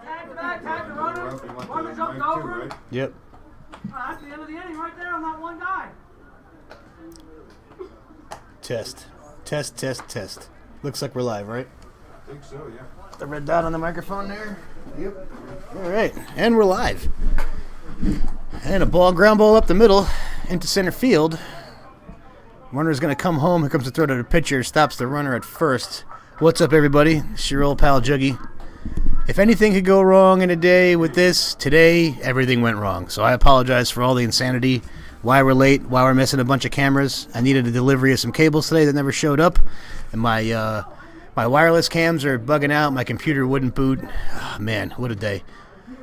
Tag the runner. Runner jumped over him. Yep. That's the end of the inning right there on that one guy. Test. Test, test, test. Looks like we're live, right? I think so, yeah. The red dot on the microphone there. Yep. All right. And we're live. And a ground ball up the middle into center field. Runner's going to come home. Here comes the throw to the pitcher. Stops the runner at first. What's up, everybody? It's your old pal, Juggy. If anything could go wrong in a day with this, today everything went wrong. So I apologize for all the insanity, why we're late, why we're missing a bunch of cameras. I needed a delivery of some cables today that never showed up. And my wireless cams are bugging out. My computer wouldn't boot. Oh, man, what a day.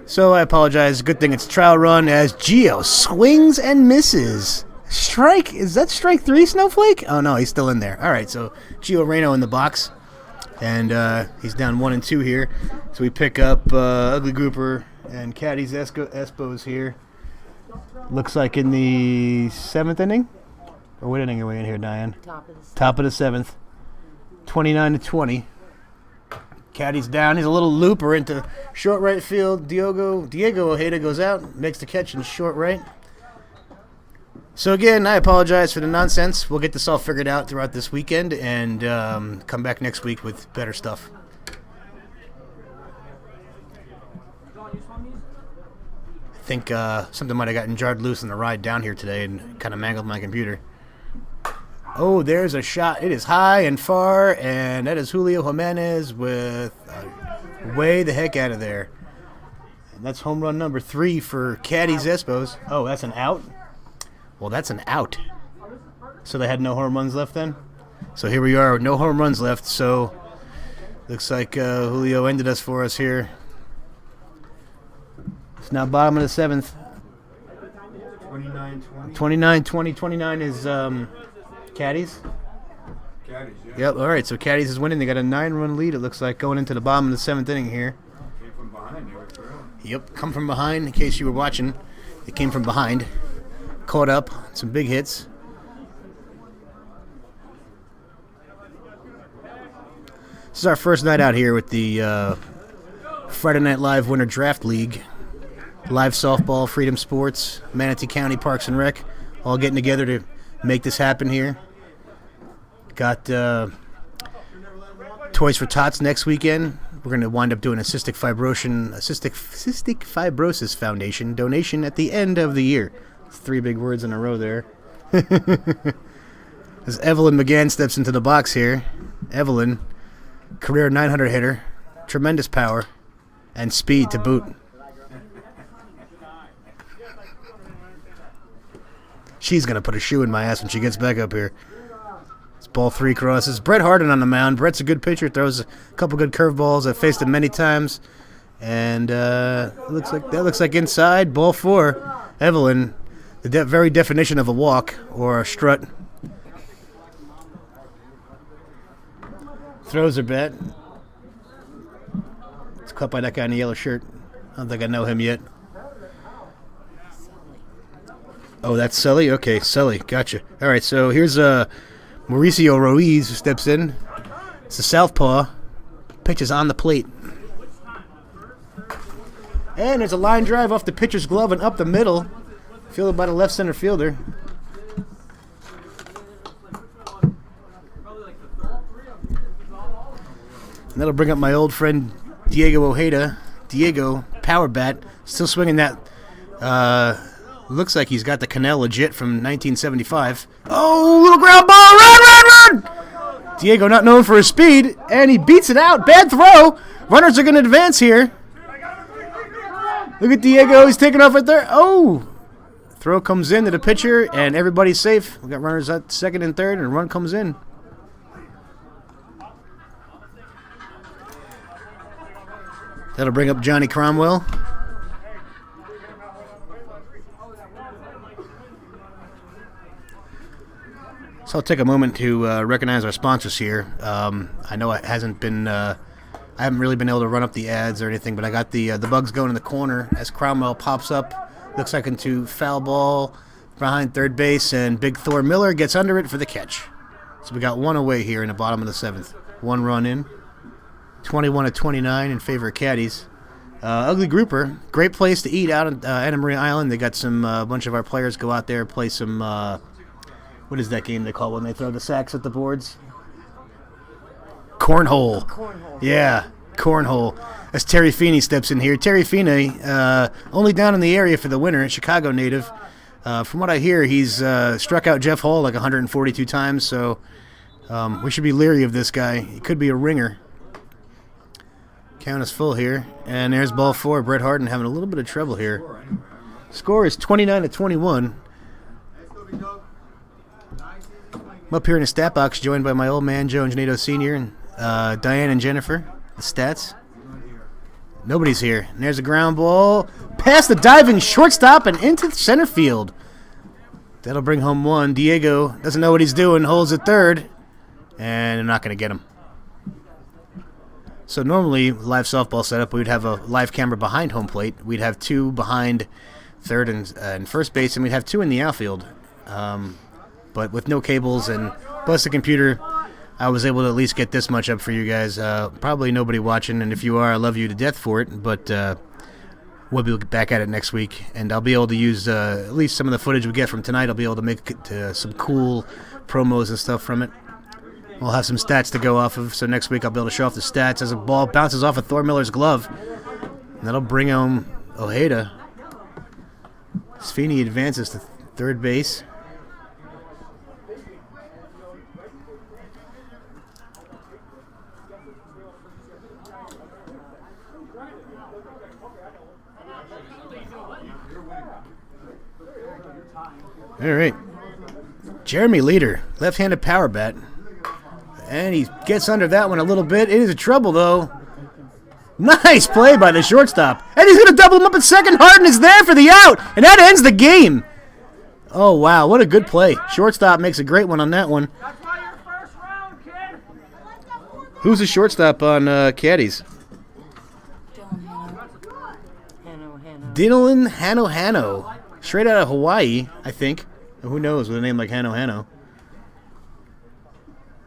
So I apologize. Good thing it's a trial run as Gio swings and misses. Strike. Is that strike 3, Snowflake? Oh, no, he's still in there. All right, so Gio Reno in the box. And he's down 1 and 2 here. So we pick up Ugly Grouper and Caddy's Espo's here. Looks like in the 7th inning. Or what inning are we in here, Diane? Top of the 7th. 29-20. Caddy's down. He's a little looper into short right field. Diego Ojeda goes out, makes the catch in short right. So again, I apologize for the nonsense. We'll get this all figured out throughout this weekend and come back next week with better stuff. I think something might have gotten jarred loose in the ride down here today and kind of mangled my computer. Oh, there's a shot. It is high and far, and that is Julio Jimenez with way the heck out of there. And that's home run number 3 for Caddy's Espos. Oh, that's an out? Well, that's an out. So they had no home runs left then? So here we are, no home runs left. So looks like Julio ended us for us here. It's now bottom of the 7th. 29-20. 29-20. 29 is Caddy's. Caddies, yeah. Yep, all right. So Caddy's is winning. They got a 9-run lead, it looks like, going into the bottom of the 7th inning here. Came from behind there, bro. Yep, come from behind. In case you were watching, it came from behind. Caught up, some big hits. This is our first night out here with the Friday Night Live Winter Draft League. Live softball, Freedom Sports, Manatee County Parks and Rec, all getting together to make this happen here. Got Toys for Tots next weekend. We're going to wind up doing a Cystic Fibrosis Foundation donation at the end of the year. 3 big words in a row there. As Evelyn McGann steps into the box here. Evelyn, career 900 hitter, tremendous power, and speed to boot. She's going to put a shoe in my ass when she gets back up here. It's ball 3 crosses. Brett Harden on the mound. Brett's a good pitcher. Throws a couple good curveballs. I've faced him many times. And that looks like inside. Ball 4. Evelyn, the very definition of a walk or a strut. Throws her bat. It's caught by that guy in the yellow shirt. I don't think I know him yet. Oh, that's Sully? Okay, Sully. Gotcha. All right, so here's Mauricio Ruiz who steps in. It's a southpaw. Pitches on the plate. And there's a line drive off the pitcher's glove and up the middle. Fielded by the left center fielder. And that'll bring up my old friend Diego Ojeda. Diego, power bat. Still swinging that... looks like he's got the canal legit from 1975. Oh, little ground ball. Run! Diego not known for his speed, and he beats it out. Bad throw. Runners are going to advance here. Look at Diego. He's taking off right there. Oh. Throw comes in to the pitcher, and everybody's safe. We got runners at second and third, and a run comes in. That'll bring up Johnny Cromwell. So I'll take a moment to recognize our sponsors here. I know it hasn't been, I haven't really been able to run up the ads or anything, but I got the bugs going in the corner as Cromwell pops up. Looks like into foul ball behind third base, and Big Thor Miller gets under it for the catch. So we got 1 away here in the bottom of the 7th. 1 run in. 21-29 in favor of Caddies. Ugly Grouper, great place to eat out on Anna Maria Island. They got some bunch of our players go out there, play some, what is that game they call when they throw the sacks at the boards? Cornhole. Cornhole. Yeah, cornhole. As Terry Feeney steps in here. Terry Feeney, only down in the area for the winter, Chicago native. From what I hear, he's struck out Jeff Hall like 142 times, so we should be leery of this guy. He could be a ringer. Count is full here. And there's ball 4. Bret Harden having a little bit of trouble here. Score is 29-21. I'm up here in the stat box, joined by my old man, Joe Anjanito Sr., and Diane and Jennifer. The stats. Nobody's here. And there's a ground ball. Past the diving shortstop and into center field. That'll bring home 1. Diego doesn't know what he's doing. Holds at third. And they're not going to get him. So normally, live softball setup, we'd have a live camera behind home plate. We'd have 2 behind third and first base, and we'd have 2 in the outfield. But with no cables and plus the computer, I was able to at least get this much up for you guys. Probably nobody watching, and if you are, I love you to death for it. But we'll be back at it next week, and I'll be able to use at least some of the footage we get from tonight. I'll be able to make some cool promos and stuff from it. We'll have some stats to go off of, so next week I'll be able to show off the stats as a ball bounces off of Thor Miller's glove. And that'll bring home Ojeda. Sweeney advances to third base. All right. Jeremy Leader, left-handed power bat. And he gets under that one a little bit. It is a trouble, though. Nice play by the shortstop. And he's going to double him up at second. Harden is there for the out. And that ends the game. Oh, wow. What a good play. Shortstop makes a great one on that one. That's why you're first round, kid. Who's the shortstop on Caddies? Dylan Hano. Straight out of Hawaii, I think. Who knows with a name like Hano.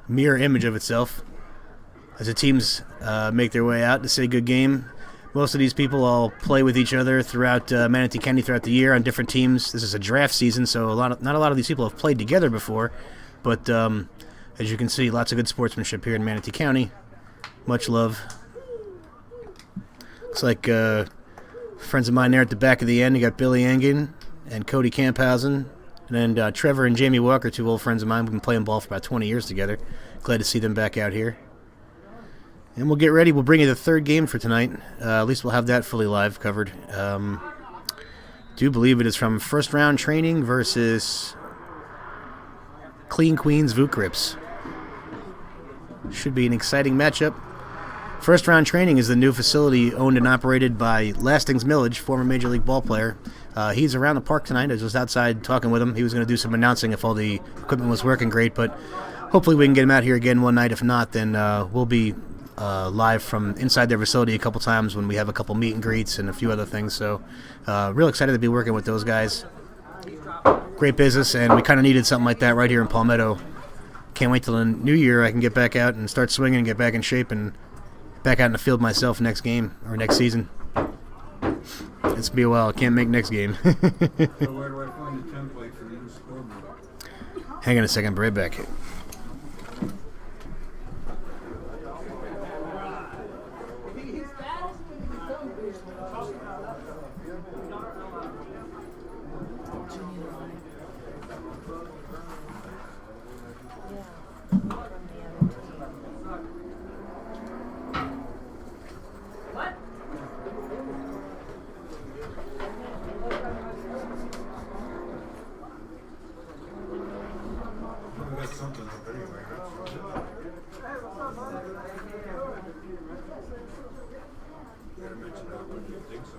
Mirror image of itself as the teams make their way out to say good game. Most of these people all play with each other throughout Manatee County throughout the year on different teams. This is a draft season, so not a lot of these people have played together before. But as you can see, lots of good sportsmanship here in Manatee County. Much love. Looks like friends of mine there at the back of the end. You got Billy Engen and Cody Camphausen. And then Trevor and Jamie Walker, 2 old friends of mine. We've been playing ball for about 20 years together. Glad to see them back out here. And we'll get ready. We'll bring you the third game for tonight. At least we'll have that fully live covered. Do believe it is from first round training versus Clean Queens Vukgripz. Should be an exciting matchup. First round training is the new facility owned and operated by Lastings Millage, former Major League ball player. He's around the park tonight. I was just outside talking with him. He was going to do some announcing if all the equipment was working great, but hopefully we can get him out here again one night. If not, then we'll be live from inside their facility a couple times when we have a couple meet and greets and a few other things. So real excited to be working with those guys. Great business, and we kind of needed something like that right here in Palmetto. Can't wait till the new year I can get back out and start swinging and get back in shape and back out in the field myself next game or next season. It's be a while. I can't make next game. So where do I find the template for the new scoreboard? Hang on a second. I'll be right back. Something up anyway. Gotta mention that, but you think so.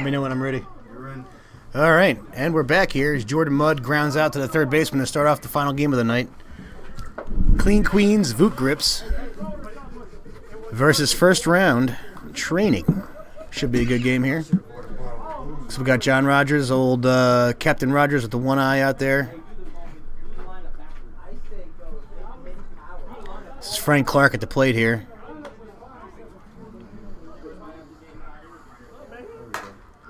me know when I'm ready. You're in. All right, and we're back here as Jordan Mudd grounds out to the third baseman to start off the final game of the night. Clean Queens Vukgripz versus first round Training. Should be a good game here. So we got John Rogers, old Captain Rogers with the one eye out there. This is Frank Clark at the plate here.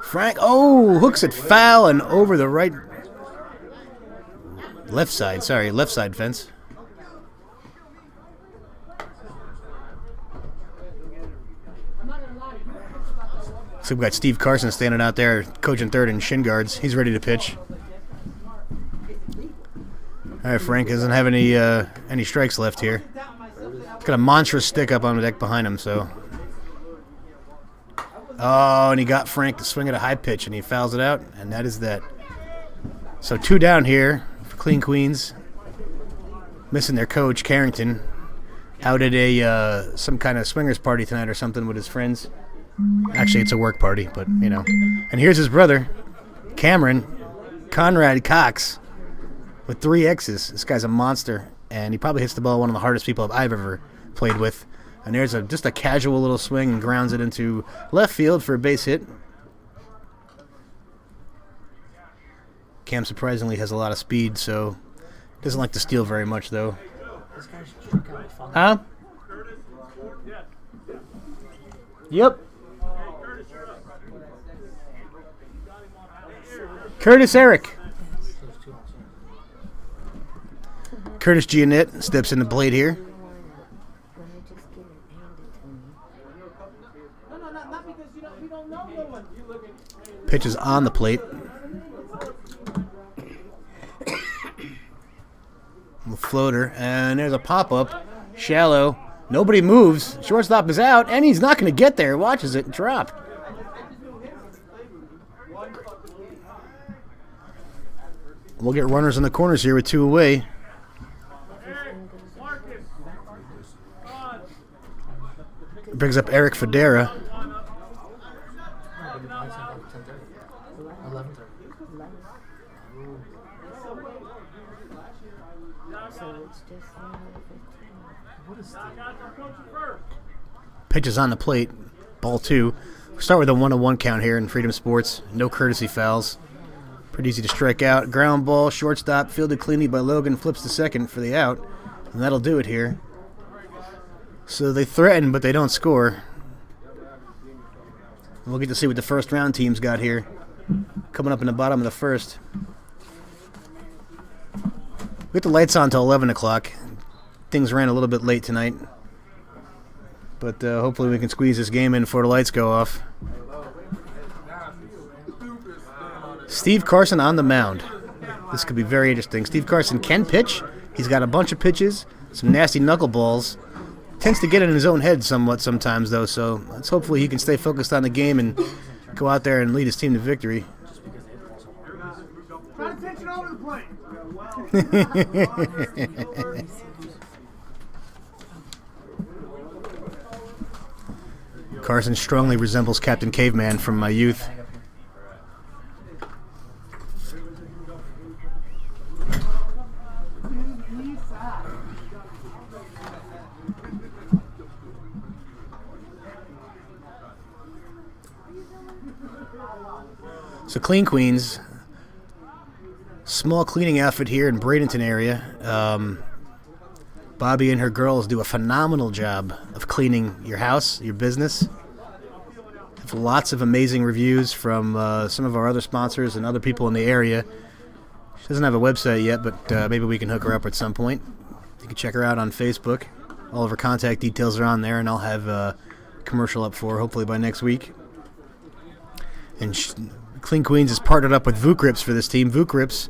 Frank, hooks it foul and over the left side fence. So we've got Steve Carson standing out there, coaching third in shin guards. He's ready to pitch. All right, Frank doesn't have any strikes left here. Got a monstrous stick up on the deck behind him, so. Oh, and he got Frank to swing at a high pitch, and he fouls it out, and that is that. So 2 down here for Clean Queens. Missing their coach, Carrington, out at some kind of swingers party tonight or something with his friends. Actually, it's a work party, but, you know. And here's his brother, Cameron Conrad Cox, with 3 X's. This guy's a monster, and he probably hits the ball one of the hardest people I've ever played with. And there's just a casual little swing and grounds it into left field for a base hit. Cam surprisingly has a lot of speed, so doesn't like to steal very much, though. Huh? Yep. Curtis Eric. Curtis Giannett steps in the plate here. Pitch is on the plate. A floater, and there's a pop-up. Shallow. Nobody moves. Shortstop is out, and he's not going to get there. Watches it drop. We'll get runners in the corners here with 2 away. Brings up Eric Federa. Pitch is on the plate. Ball 2. We'll start with a 1-1 count here in Freedom Sports. No courtesy fouls. Pretty easy to strike out. Ground ball, shortstop, fielded cleanly by Logan, flips to second for the out. And that'll do it here. So they threaten, but they don't score. We'll get to see what the first round team's got here. Coming up in the bottom of the first. We got the lights on until 11 o'clock. Things ran a little bit late tonight. But hopefully we can squeeze this game in before the lights go off. Steve Carson on the mound. This could be very interesting. Steve Carson can pitch. He's got a bunch of pitches, some nasty knuckleballs. Tends to get in his own head somewhat sometimes, though, so let's hopefully he can stay focused on the game and go out there and lead his team to victory. Try to pitch it over the plate. Carson strongly resembles Captain Caveman from my youth. So Clean Queens, small cleaning outfit here in Bradenton area. Bobby and her girls do a phenomenal job of cleaning your house, your business. Have lots of amazing reviews from some of our other sponsors and other people in the area. She doesn't have a website yet, but maybe we can hook her up at some point. You can check her out on Facebook. All of her contact details are on there, and I'll have a commercial up for her hopefully by next week. And Clean Queens is partnered up with Vukgripz for this team. Vukgripz,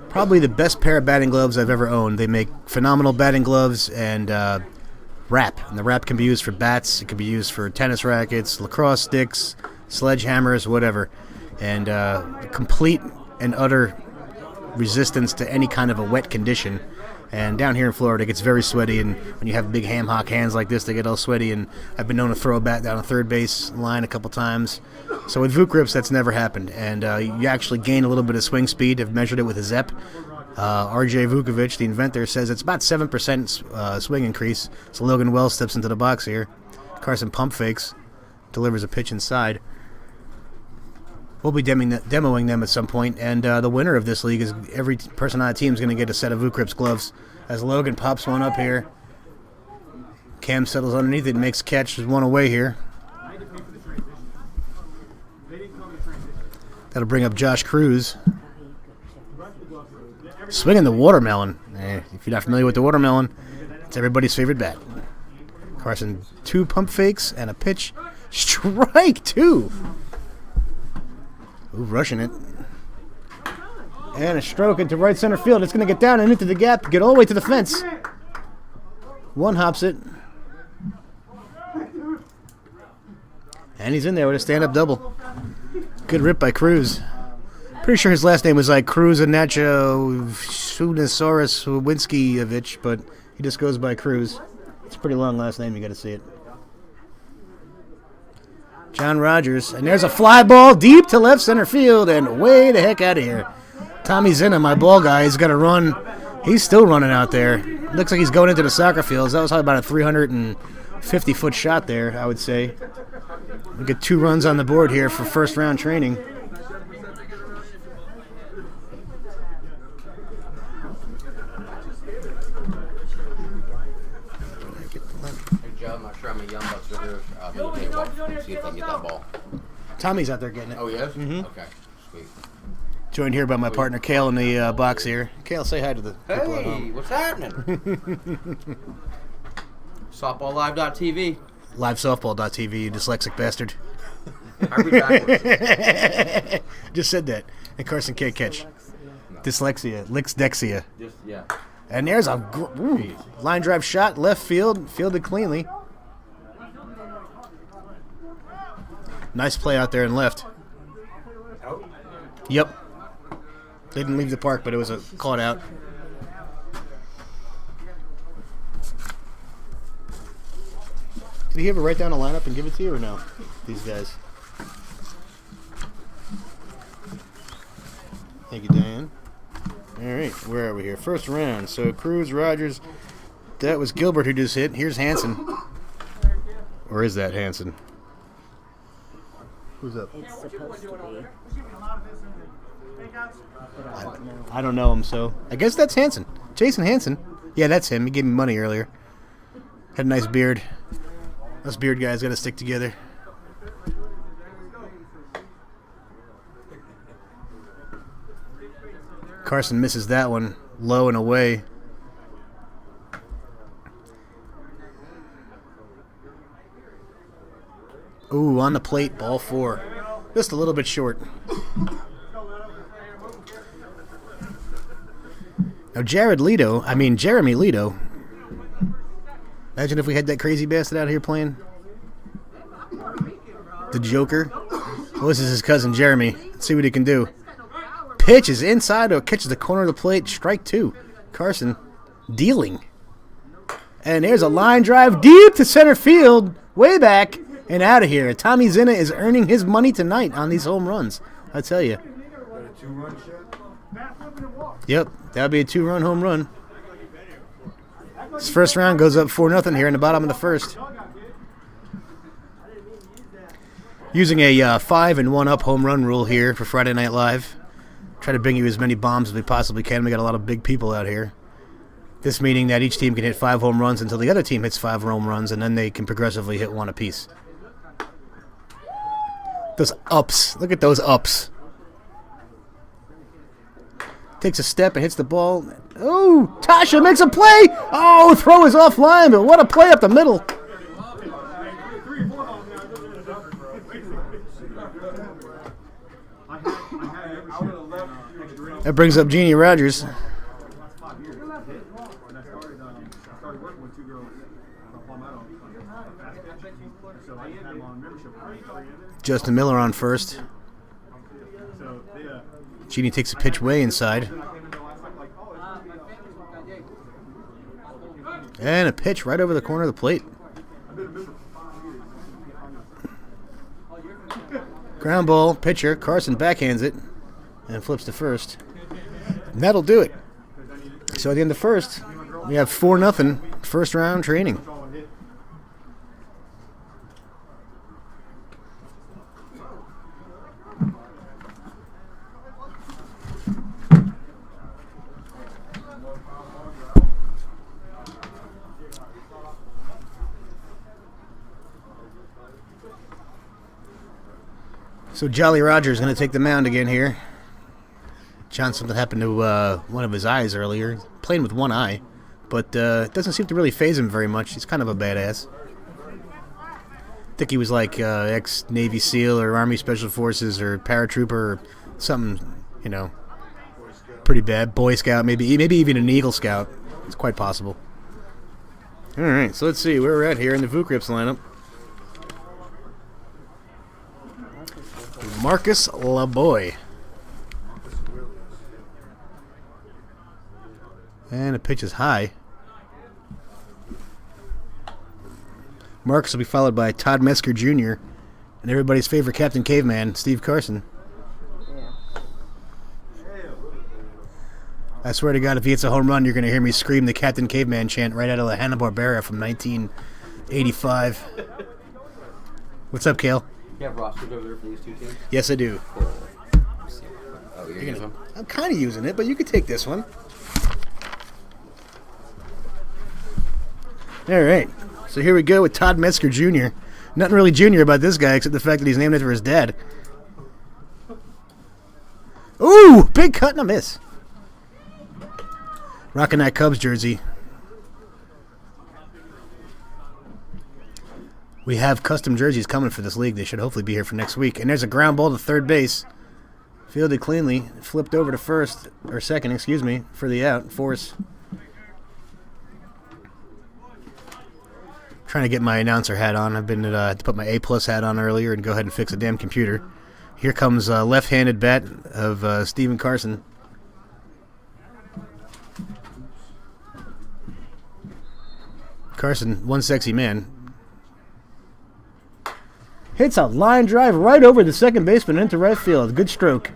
probably the best pair of batting gloves I've ever owned. They make phenomenal batting gloves and wrap. And the wrap can be used for bats. It can be used for tennis rackets, lacrosse sticks, sledgehammers, whatever. And complete and utter resistance to any kind of a wet condition. And down here in Florida, it gets very sweaty, and when you have big ham hock hands like this, they get all sweaty, and I've been known to throw a bat down a third base line a couple times. So with Vukgripz, that's never happened, and you actually gain a little bit of swing speed. I've measured it with a ZEP. RJ Vukgripz, the inventor, says it's about 7% swing increase. So Logan Wells steps into the box here. Carson pump fakes, delivers a pitch inside. We'll be demoing them at some point, and the winner of this league is every person on the team is going to get a set of Vukgripz gloves. As Logan pops one up here, Cam settles underneath it, makes catch, there's one away here. That'll bring up Josh Cruz. Swinging the watermelon. If you're not familiar with the watermelon, it's everybody's favorite bat. Carson, 2 pump fakes and a pitch. Strike 2. Ooh, rushing it. And a stroke into right center field. It's going to get down and into the gap, get all the way to the fence. One hops it. And he's in there with a stand-up double. Good rip by Cruz. Pretty sure his last name was like Cruz Nacho Sunasaurus Winskievich, but he just goes by Cruz. It's a pretty long last name, you got to see it. John Rogers, and there's a fly ball deep to left center field, and way the heck out of here. Tommy Zinna, my ball guy, he's got to run. He's still running out there. Looks like he's going into the soccer fields. That was probably about a 350-foot shot there, I would say. We get 2 runs on the board here for first-round training. I'm not sure how many young bucks are here. See if they can get that ball. Tommy's out there getting it. Oh, he is? Mm-hmm. Okay, sweet. Joined here by my partner Kale in the box here. Kale, say hi to the people at home. Hey, what's happening? SoftballLive.tv. LiveSoftball.tv, you dyslexic bastard. I read backwards. Just said that. And Carson can't catch. Dyslexia. Lixdexia. Just, yeah. And there's a line drive shot, left field, fielded cleanly. Nice play out there and left. Oh. Yep. They didn't leave the park, but it was a caught out. Did he ever write down a lineup and give it to you or no? These guys. Thank you, Diane. All right, where are we here? First round. So Cruz, Rogers. That was Gilbert who just hit. Here's Hansen. Or is that Hansen? Who's up? It's supposed to be. I don't know him, so I guess that's Hansen. Jason Hansen. Yeah, that's him. He gave me money earlier. Had a nice beard. Us beard guys got to stick together. Carson misses that one, low and away. Ooh, on the plate, ball 4. Just a little bit short. Now, Jeremy Lido. Imagine if we had that crazy bastard out here playing. The Joker. Well, this is his cousin, Jeremy. Let's see what he can do. Pitch is inside or catches the corner of the plate. Strike 2. Carson dealing. And there's a line drive deep to center field. Way back and out of here. Tommy Zinna is earning his money tonight on these home runs. I tell you. Got a 2-run shot? Yep, that'll be a 2-run home run. This first round goes up 4-0 here in the bottom of the first. Using a 5 and 1 up home run rule here for Friday Night Live. Try to bring you as many bombs as we possibly can. We got a lot of big people out here. This meaning that each team can hit 5 home runs until the other team hits 5 home runs, and then they can progressively hit 1 apiece. Those ups. Look at those ups. Takes a step and hits the ball. Oh, Tasha makes a play. Oh, throw is offline, but what a play up the middle. That brings up Jeannie Rogers. Justin Miller on first. Jeannie takes a pitch way inside. And a pitch right over the corner of the plate. Ground ball, pitcher. Carson backhands it and flips to first. And that'll do it. So at the end of the first, we have 4-0 first round training. So Jolly Roger's going to take the mound again here. John, something happened to one of his eyes earlier. Playing with one eye, but it doesn't seem to really faze him very much. He's kind of a badass. I think he was like ex-Navy SEAL or Army Special Forces or paratrooper or something, you know, pretty bad. Boy Scout, maybe even an Eagle Scout. It's quite possible. All right, so let's see where we're at here in the Vukgripz lineup. Marcus LaBoy. And the pitch is high. Marcus will be followed by Todd Metzger Jr. and everybody's favorite Captain Caveman, Steve Carson. I swear to God, if he hits a home run, you're going to hear me scream the Captain Caveman chant right out of the Hanna-Barbera from 1985. What's up, Kale? You have rosters over there for these two teams? Yes, I do. Cool. Oh, you're using them? I'm kind of using it, but you could take this one. All right. So here we go with Todd Metzger Jr. Nothing really junior about this guy except the fact that he's named after his dad. Ooh! Big cut and a miss. Rocking that Cubs jersey. We have custom jerseys coming for this league. They should hopefully be here for next week. And there's a ground ball to third base. Fielded cleanly. Flipped over to first, or second, excuse me, for the out. Force. Trying to get my announcer hat on. I've been to put my A+ hat on earlier and go ahead and fix a damn computer. Here comes left-handed bat of Stephen Carson. Carson, one sexy man. Hits a line drive right over the second baseman into right field. Good stroke.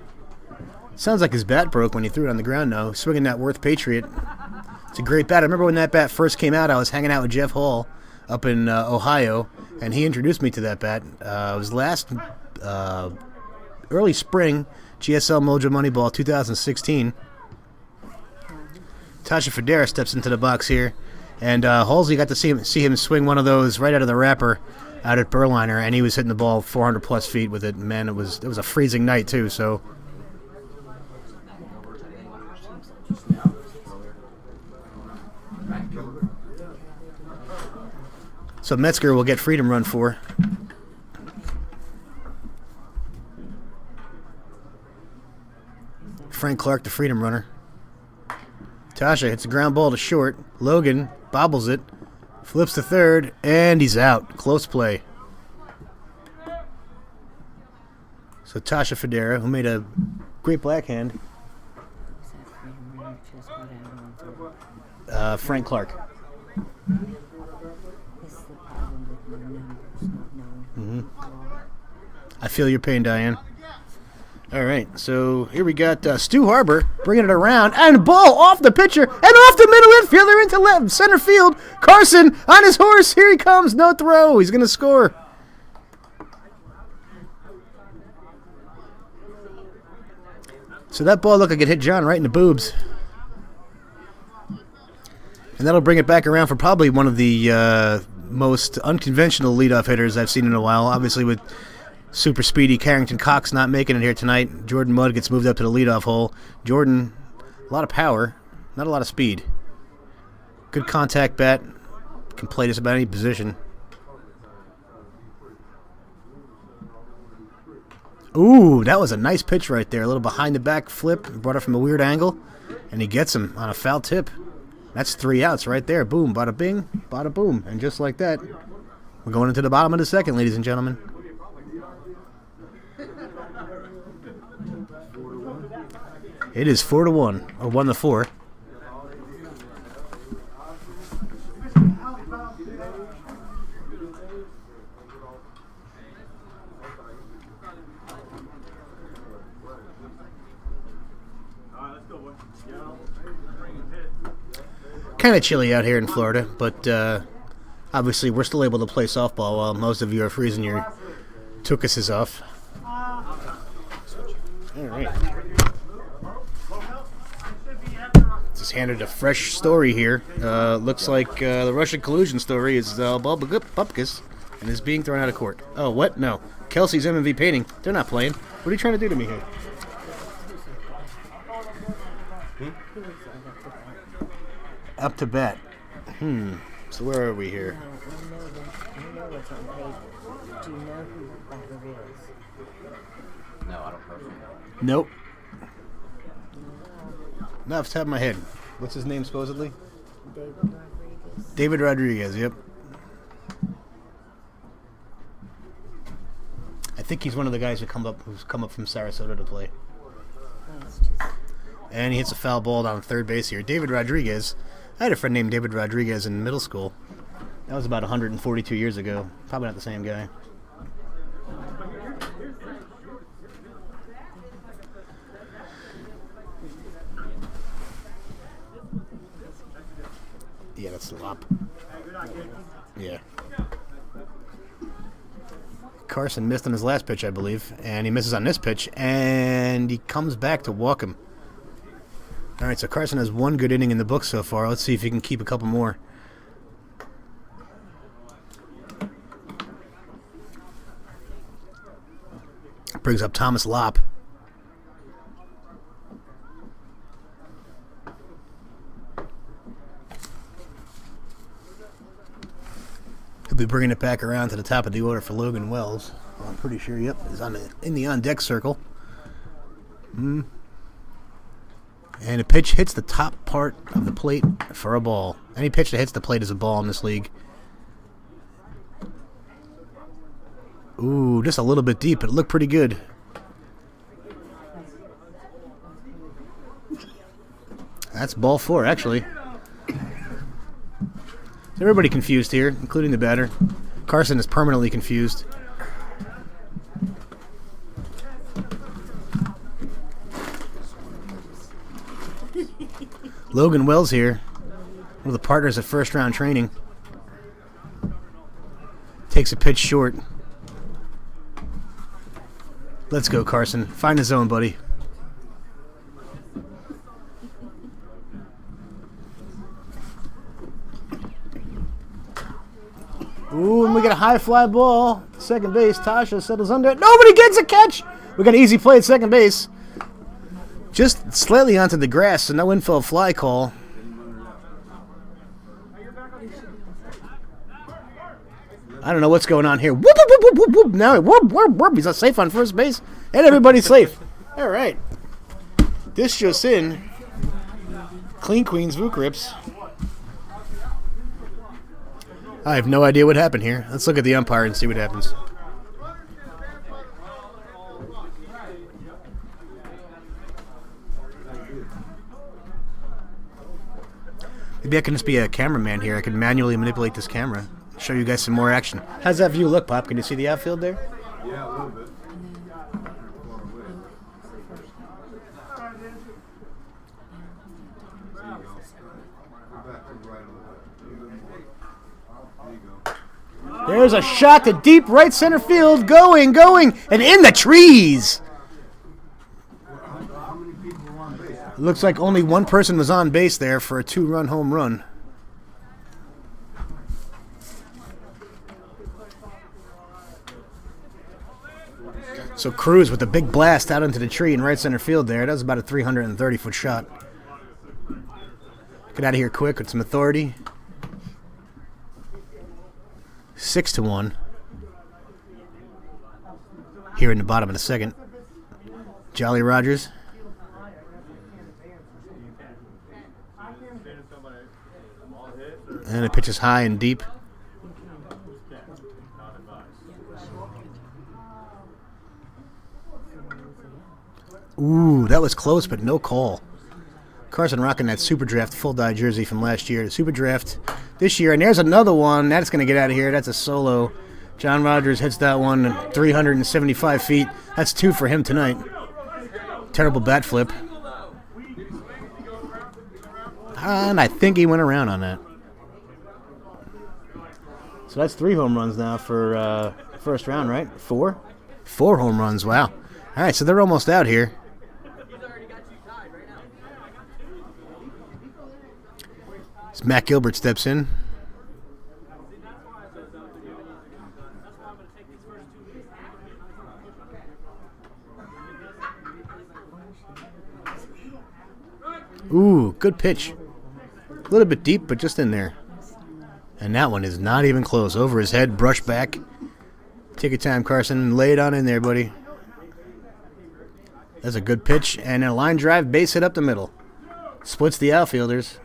Sounds like his bat broke when he threw it on the ground, though. Swinging that Worth Patriot. It's a great bat. I remember when that bat first came out, I was hanging out with Jeff Hall up in Ohio, and he introduced me to that bat. It was last early spring, GSL Mojo Moneyball 2016. Tasha Federa steps into the box here, and Halsey got to see him swing one of those right out of the wrapper out at Berliner, and he was hitting the ball 400 plus feet with it. Man, it was a freezing night too. So Metzger will get freedom run for. Frank Clark, the freedom runner. Tasha hits a ground ball to short. Logan bobbles it. Flips to third, and he's out. Close play. So Tasha Federa, who made a great blackhand. Frank Clark. I feel your pain, Diane. All right, so here we got Stu Harbor bringing it around, and ball off the pitcher and off the middle infielder into left center field. Carson on his horse. Here he comes. No throw. He's going to score. So that ball looked like it hit John right in the boobs. And that'll bring it back around for probably one of the most unconventional leadoff hitters I've seen in a while. Obviously with super speedy Carrington Cox not making it here tonight. Jordan Mudd gets moved up to the leadoff hole. Jordan, a lot of power, not a lot of speed. Good contact bat. Can play just about any position. Ooh, that was a nice pitch right there. A little behind the back flip. Brought it from a weird angle. And he gets him on a foul tip. That's 3 outs right there. Boom, bada bing, bada boom. And just like that, we're going into the bottom of the second, ladies and gentlemen. It is 4-1, or 1-4. kind of chilly out here in Florida, but obviously we're still able to play softball while most of you are freezing your tuchuses off. All right. Just handed a fresh story here. Looks like the Russian collusion story is Vukgripz and is being thrown out of court. Oh, what? No. Kelsey's MMV painting. They're not playing. What are you trying to do to me here? Up to bat. So where are we here? Do you know who Vukgripz is? No, I don't personally. Nope. Not off the top of my head. What's his name supposedly? David Rodriguez. David Rodriguez, yep. I think he's one of the guys who's come up from Sarasota to play. Oh, it's just... And he hits a foul ball down third base here. David Rodriguez. I had a friend named David Rodriguez in middle school. That was about 142 years ago. Probably not the same guy. Yeah, that's the lop. Yeah. Carson missed on his last pitch, I believe, and he misses on this pitch, and he comes back to walk him. All right, so Carson has one good inning in the book so far. Let's see if he can keep a couple more. Brings up Thomas Lopp. He'll be bringing it back around to the top of the order for Logan Wells. Well, I'm pretty sure, yep, is in the on-deck circle. And a pitch hits the top part of the plate for a ball. Any pitch that hits the plate is a ball in this league. Ooh, just a little bit deep, but it looked pretty good. That's ball 4, actually. Is everybody confused here, including the batter? Carson is permanently confused. Logan Wells here, one of the partners at first round training. Takes a pitch short. Let's go, Carson. Find the zone, buddy. Ooh, and we get a high fly ball. Second base, Tasha settles under it. Nobody gets a catch! We got an easy play at second base. Just slightly onto the grass, so no infield fly call. I don't know what's going on here. Whoop, whoop, whoop, whoop, whoop. Now, whoop, whoop, whoop. He's not safe on first base, and everybody's safe. All right. This just in. Clean Queens, Vukgripz. I have no idea what happened here. Let's look at the umpire and see what happens. Maybe I can just be a cameraman here. I can manually manipulate this camera. Show you guys some more action. How's that view look, Pop? Can you see the outfield there? Yeah, a little bit. There's a shot to deep right center field. Going, and in the trees. How many people were on base? Looks like only one person was on base there for a 2-run home run. So Cruz with a big blast out into the tree in right center field there. That was about a 330-foot shot. Get out of here quick with some authority. 6-1. Here in the bottom of the second. Jolly Rogers. And it pitches high and deep. Ooh, that was close, but no call. Carson rocking that Super Draft full dye jersey from last year. The Super Draft this year, and there's another one. That's going to get out of here. That's a solo. John Rogers hits that one 375 feet. That's 2 for him tonight. Terrible bat flip. And I think he went around on that. So that's 3 home runs now for first round, right? 4? 4 home runs, wow. All right, so they're almost out here. As Matt Gilbert steps in. Ooh, good pitch. A little bit deep, but just in there. And that one is not even close. Over his head, brush back. Take your time, Carson. Lay it on in there, buddy. That's a good pitch. And a line drive, base hit up the middle. Splits the outfielders.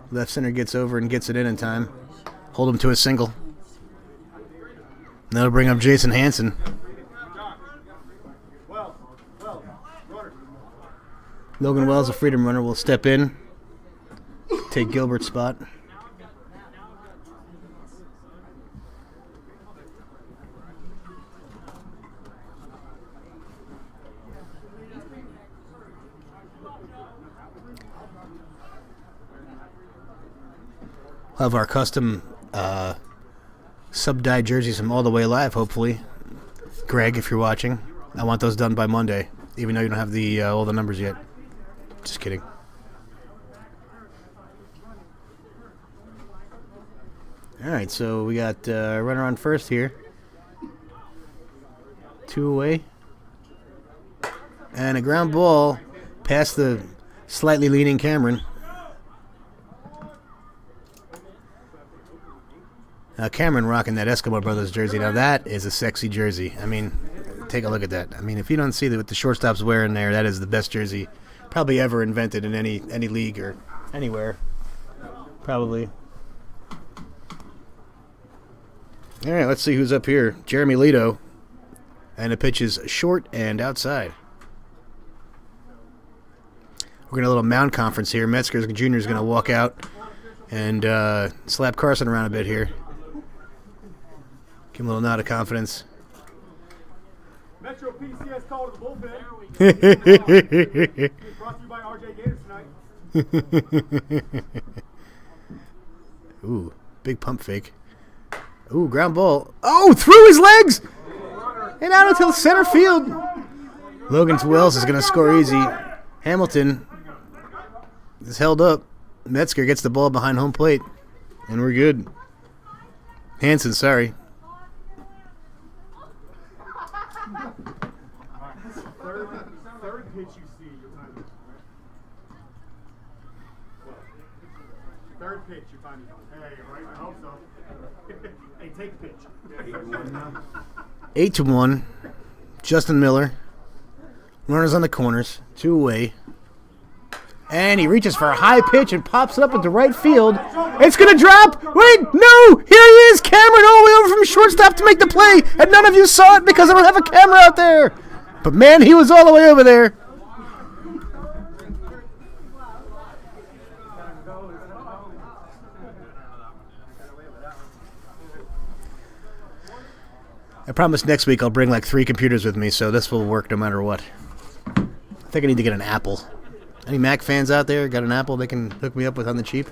Left center gets over and gets it in time. Hold him to a single. And that'll bring up Jason Hansen. Logan Wells, a freedom runner, will step in. Take Gilbert's spot. We'll have our custom sub-dyed jerseys from All the Way Live, hopefully. Greg, if you're watching, I want those done by Monday, even though you don't have the all the numbers yet. Just kidding. All right, so we got runner on first here. 2 away. And a ground ball past the slightly leaning Cameron. Cameron rocking that Eskimo Brothers jersey. Now that is a sexy jersey. I mean, take a look at that. I mean, if you don't see what the shortstop's wearing there, that is the best jersey probably ever invented in any league or anywhere. Probably. All right, let's see who's up here. Jeremy Lito. And the pitch is short and outside. We're going to have a little mound conference here. Metzger Jr. is going to walk out and slap Carson around a bit here. Give him a little nod of confidence. Metro PCS call to the bullpen. Brought to you by RJ Gators tonight. Ooh, big pump fake. Ooh, ground ball. Oh, through his legs! And out into the center field. Logan Wells is going to score easy. Hamilton is held up. Metzger gets the ball behind home plate. And we're good. Hansen, sorry. Third pitch you see, your time. Third pitch, your time. Hey, right? I hope so. Hey, take the pitch. 8-1. Justin Miller. Runners on the corners. 2 away. And he reaches for a high pitch and pops it up into right field. It's going to drop. Wait, no. Here he is. Cameron all the way over from shortstop to make the play. And none of you saw it because I don't have a camera out there. But, man, he was all the way over there. I promise next week I'll bring like 3 computers with me, so this will work no matter what. I think I need to get an Apple. Any Mac fans out there got an Apple they can hook me up with on the cheap?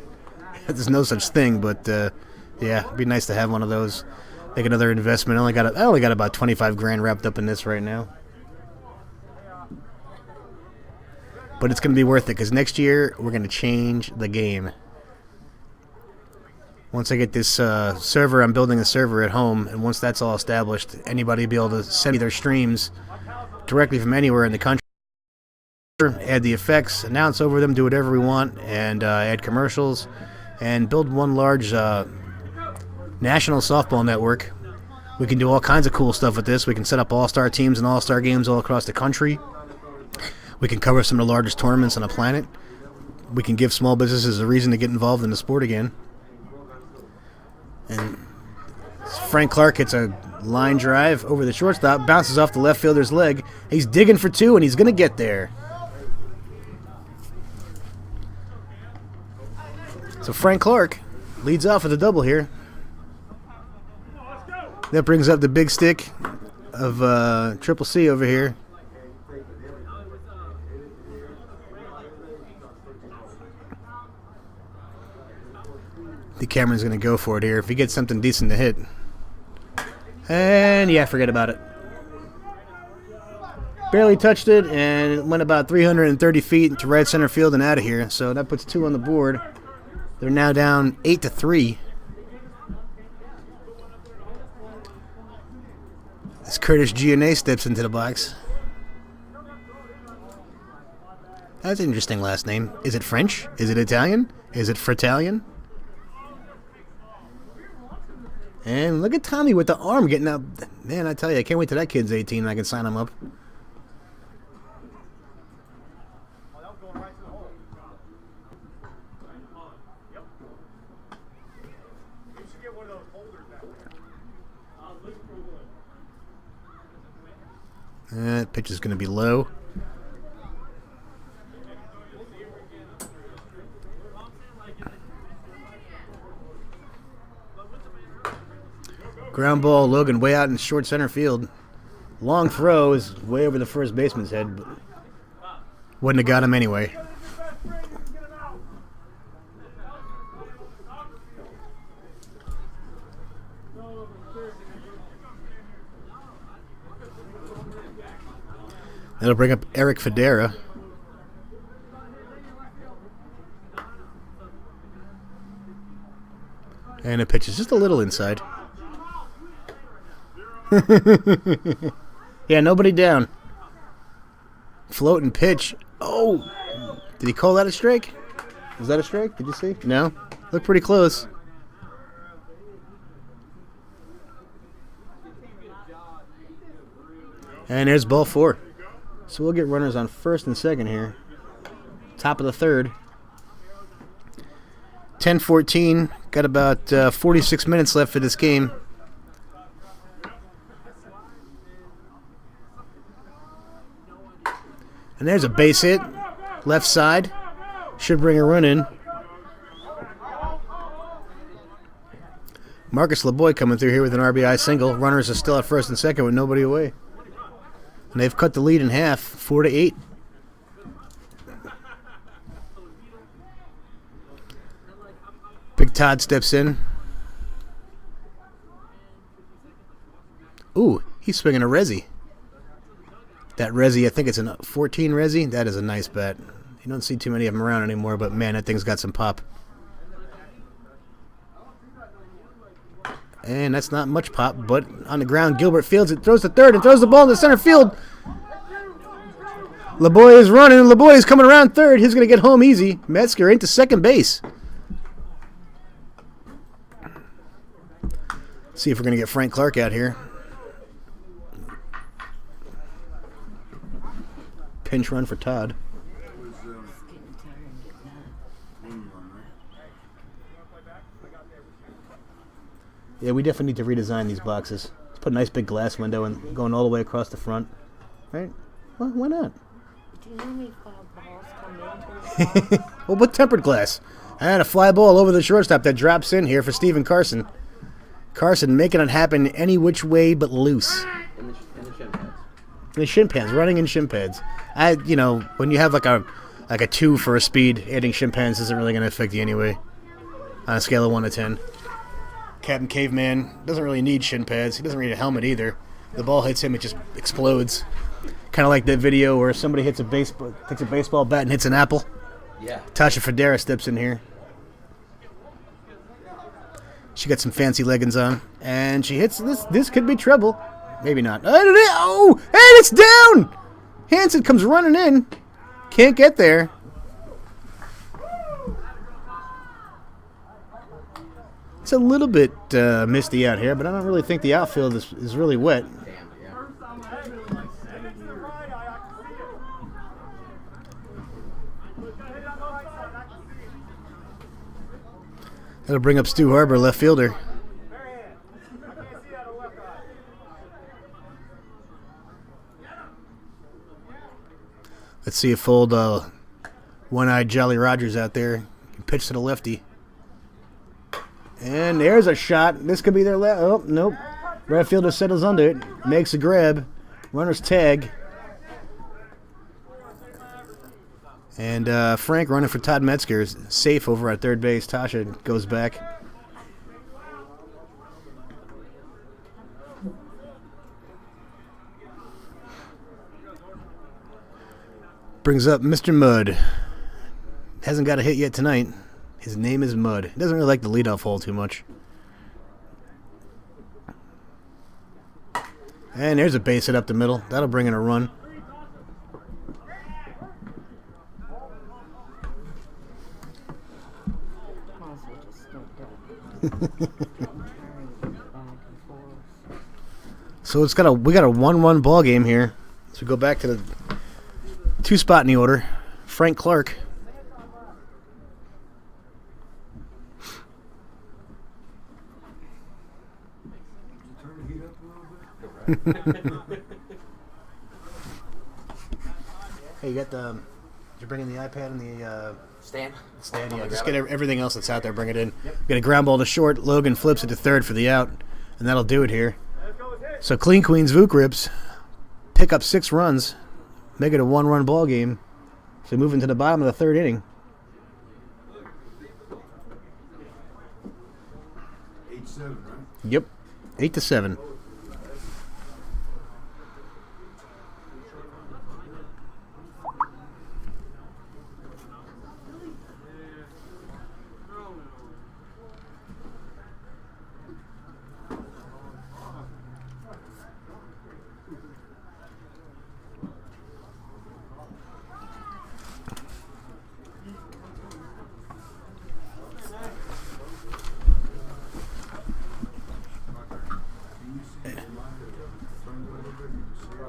There's no such thing, but yeah, it'd be nice to have one of those. Make another investment. I only got about 25 grand wrapped up in this right now. But it's going to be worth it because next year we're going to change the game. Once I get this server, I'm building a server at home, and once that's all established, anybody will be able to send me their streams directly from anywhere in the country. Add the effects, announce over them, do whatever we want, and add commercials, and build one large national softball network. We can do all kinds of cool stuff with this. We can set up all-star teams and all-star games all across the country. We can cover some of the largest tournaments on the planet. We can give small businesses a reason to get involved in the sport again. And Frank Clark hits a line drive over the shortstop, bounces off the left fielder's leg. He's digging for 2, and he's going to get there. So Frank Clark leads off with a double here. That brings up the big stick of Triple C over here. The Cameron's going to go for it here if he gets something decent to hit. And yeah, forget about it. Barely touched it, and it went about 330 feet to right center field and out of here. So that puts 2 on the board. They're now down 8-3. As Curtis Giannet steps into the box. That's an interesting last name. Is it French? Is it Italian? Is it Fritalian? And look at Tommy with the arm getting up. Man, I tell you, I can't wait till that kid's 18 and I can sign him up. That pitch is going to be low. Ground ball, Logan way out in short center field. Long throw is way over the first baseman's head, but wouldn't have got him anyway. That'll bring up Eric Federa. And the pitch is just a little inside. Yeah, nobody down. Floating pitch. Oh! Did he call that a strike? Was that a strike? Did you see? No? Looked pretty close. And there's ball 4. So we'll get runners on first and second here. Top of the third. 10-14. Got about 46 minutes left for this game. And there's a base hit. Left side. Should bring a run in. Marcus LeBoy coming through here with an RBI single. Runners are still at first and second with nobody away. And they've cut the lead in half, 4-8. Big Todd steps in. Ooh, he's swinging a resi. That resi, I think it's a 14 resi. That is a nice bat. You don't see too many of them around anymore, but man, that thing's got some pop. And that's not much pop, but on the ground, Gilbert fields it, throws to third, and throws the ball into center field. LeBoy is running, and LeBoy is coming around third. He's going to get home easy. Metzger into second base. See if we're going to get Frank Clark out here. Pinch run for Todd. Yeah, we definitely need to redesign these boxes. Let's put a nice big glass window and going all the way across the front. Right? Well, why not? Do you know how many foul balls come into this? Well, what tempered glass? And a fly ball over the shortstop that drops in here for Stephen Carson. Carson making it happen any which way but loose. In the shin pads. In the shin pads, running in shin pads. When you have like a 2 for a speed, adding shin pads isn't really going to affect you anyway. On a scale of 1 to 10. Captain Caveman doesn't really need shin pads. He doesn't need a helmet either. The ball hits him, it just explodes. Kind of like that video where somebody takes a baseball bat and hits an apple. Yeah. Tasha Federa steps in here. She got some fancy leggings on. And she hits this. This could be trouble. Maybe not. Oh! And it's down! Hansen comes running in. Can't get there. It's a little bit misty out here, but I don't really think the outfield is really wet. Damn, yeah. That'll bring up Stu Harbor, left fielder. Let's see if old one-eyed Jolly Rogers out there can pitch to the lefty. And there's a shot. This could be their last. Oh, nope. Right fielder settles under it. Makes a grab. Runner's tag. And Frank running for Todd Metzger is safe over at third base. Tasha goes back. Brings up Mr. Mud. Hasn't got a hit yet tonight. His name is Mud. He doesn't really like the leadoff hole too much. And there's a base hit up the middle. That'll bring in a run. So we got a 1-1 ball game here. So we go back to the 2 spot in the order. Frank Clark. Turn the heat up a little bit. Hey, you got the? Did you bring in the iPad and the Stand? stand? Yeah, just get everything else that's out there. Bring it in. Get a ground ball to short. Logan flips it to third for the out, and that'll do it here. So Clean Queens Vukgripz pick up 6 runs, make it a 1-run ball game. So moving to the bottom of the 3rd inning. 8-7, right? Yep, 8-7.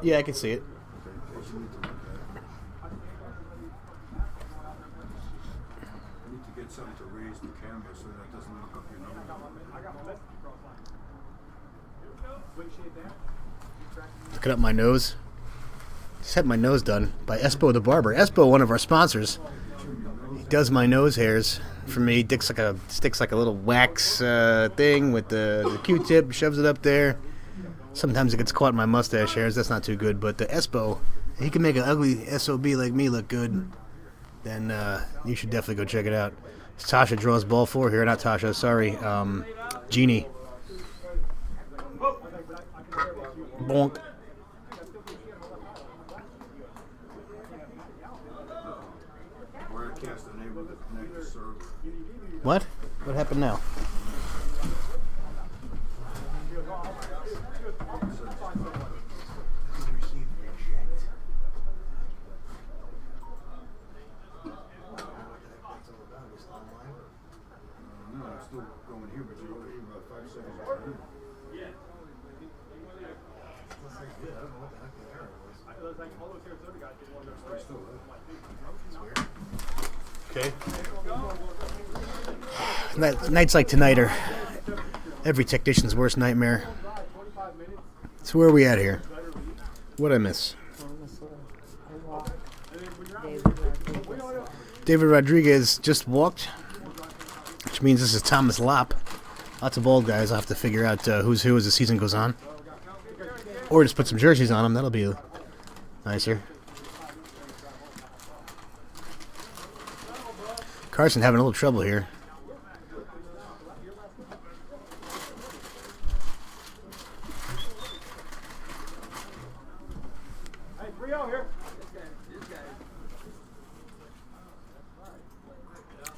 Yeah, I can see it. I need to get something to raise the camera so that doesn't look up your nose. Looking up my nose. Just had my nose done by Espo the barber. Espo, one of our sponsors. He does my nose hairs for me. Sticks like a little wax thing with the Q-tip, shoves it up there. Sometimes it gets caught in my mustache hairs. That's not too good. But the Espo, he can make an ugly SOB like me look good. Then you should definitely go check it out. Tasha draws ball 4 here. Not Tasha, sorry. Jeannie. Bonk. Broadcast the name of the connected server. What? What happened now? No, I'm still going here, but you're only about 5 seconds behind. Okay. Nights like tonight are every technician's worst nightmare. So where are we at here? What'd I miss? David Rodriguez just walked, which means this is Thomas Lopp. Lots of old guys. I'll have to figure out who's who as the season goes on. Or just put some jerseys on them. That'll be nicer. Carson having a little trouble here.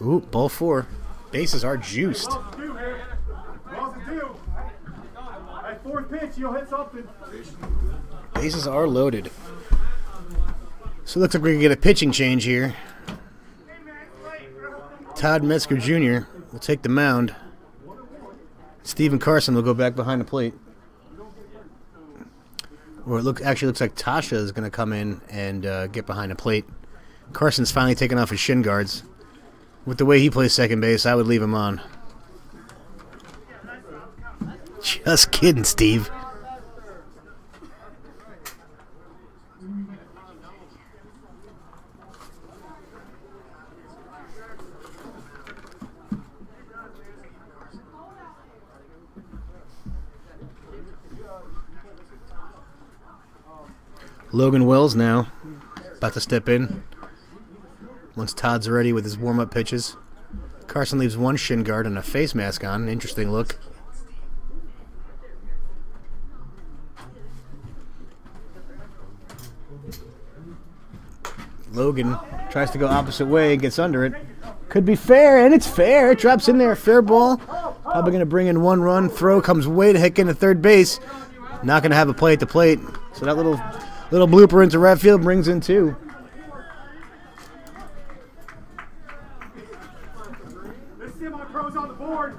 Ooh, ball 4. Bases are juiced. Ball's due here. Ball's due. At 4th pitch, you'll hit something. Bases are loaded. So it looks like we can get a pitching change here. Todd Metzger Jr. will take the mound. Stephen Carson will go back behind the plate. Or it actually looks like Tasha is going to come in and get behind the plate. Carson's finally taken off his shin guards. With the way he plays second base, I would leave him on. Just kidding, Steve. Logan Wells now about to step in. Once Todd's ready with his warm-up pitches. Carson leaves one shin guard and a face mask on. Interesting look. Logan tries to go opposite way and gets under it. Could be fair, and it's fair. It drops in there. Fair ball. Probably going to bring in 1 run. Throw comes way to heck into third base. Not going to have a play at the plate. So that little blooper into right field brings in 2. Let's see my pros on the board.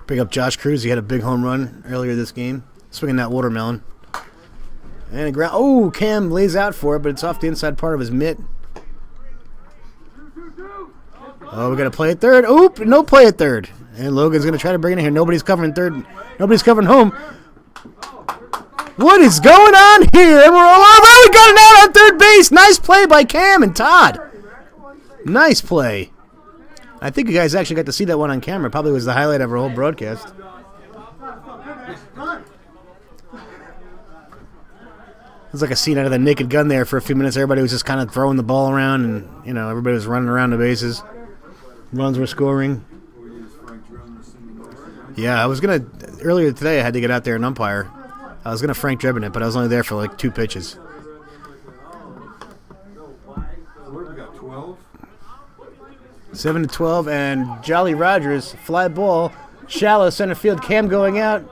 Pick up Josh Cruz. He had a big home run earlier this game. Swinging that watermelon. And a ground. Oh, Cam lays out for it, but it's off the inside part of his mitt. Oh, we got to play at third. Oop, no play at third. And Logan's going to try to bring it in here. Nobody's covering third. Nobody's covering home. What is going on here? And we got it out on third base. Nice play by Cam and Todd. Nice play. I think you guys actually got to see that one on camera. Probably was the highlight of our whole broadcast. It was like a scene out of The Naked Gun there for a few minutes. Everybody was just kind of throwing the ball around, and everybody was running around the bases. Runs were scoring. Yeah, I was gonna earlier today. I had to get out there and umpire. I was gonna Frank Drebin it, but I was only there for like 2 pitches. What, we got 12? 7-12, and Jolly Rogers fly ball, shallow center field. Cam going out.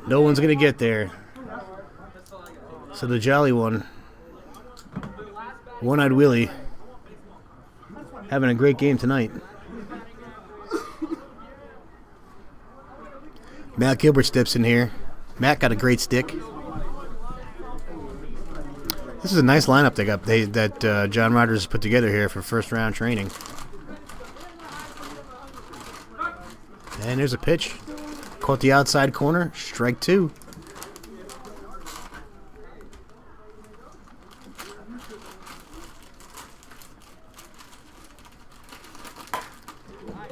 No one's gonna get there. So the Jolly one, One-Eyed Willie, having a great game tonight. Matt Gilbert steps in here. Matt got a great stick. This is a nice lineup that John Rogers has put together here for first round training. And there's a pitch. Caught the outside corner. Strike 2.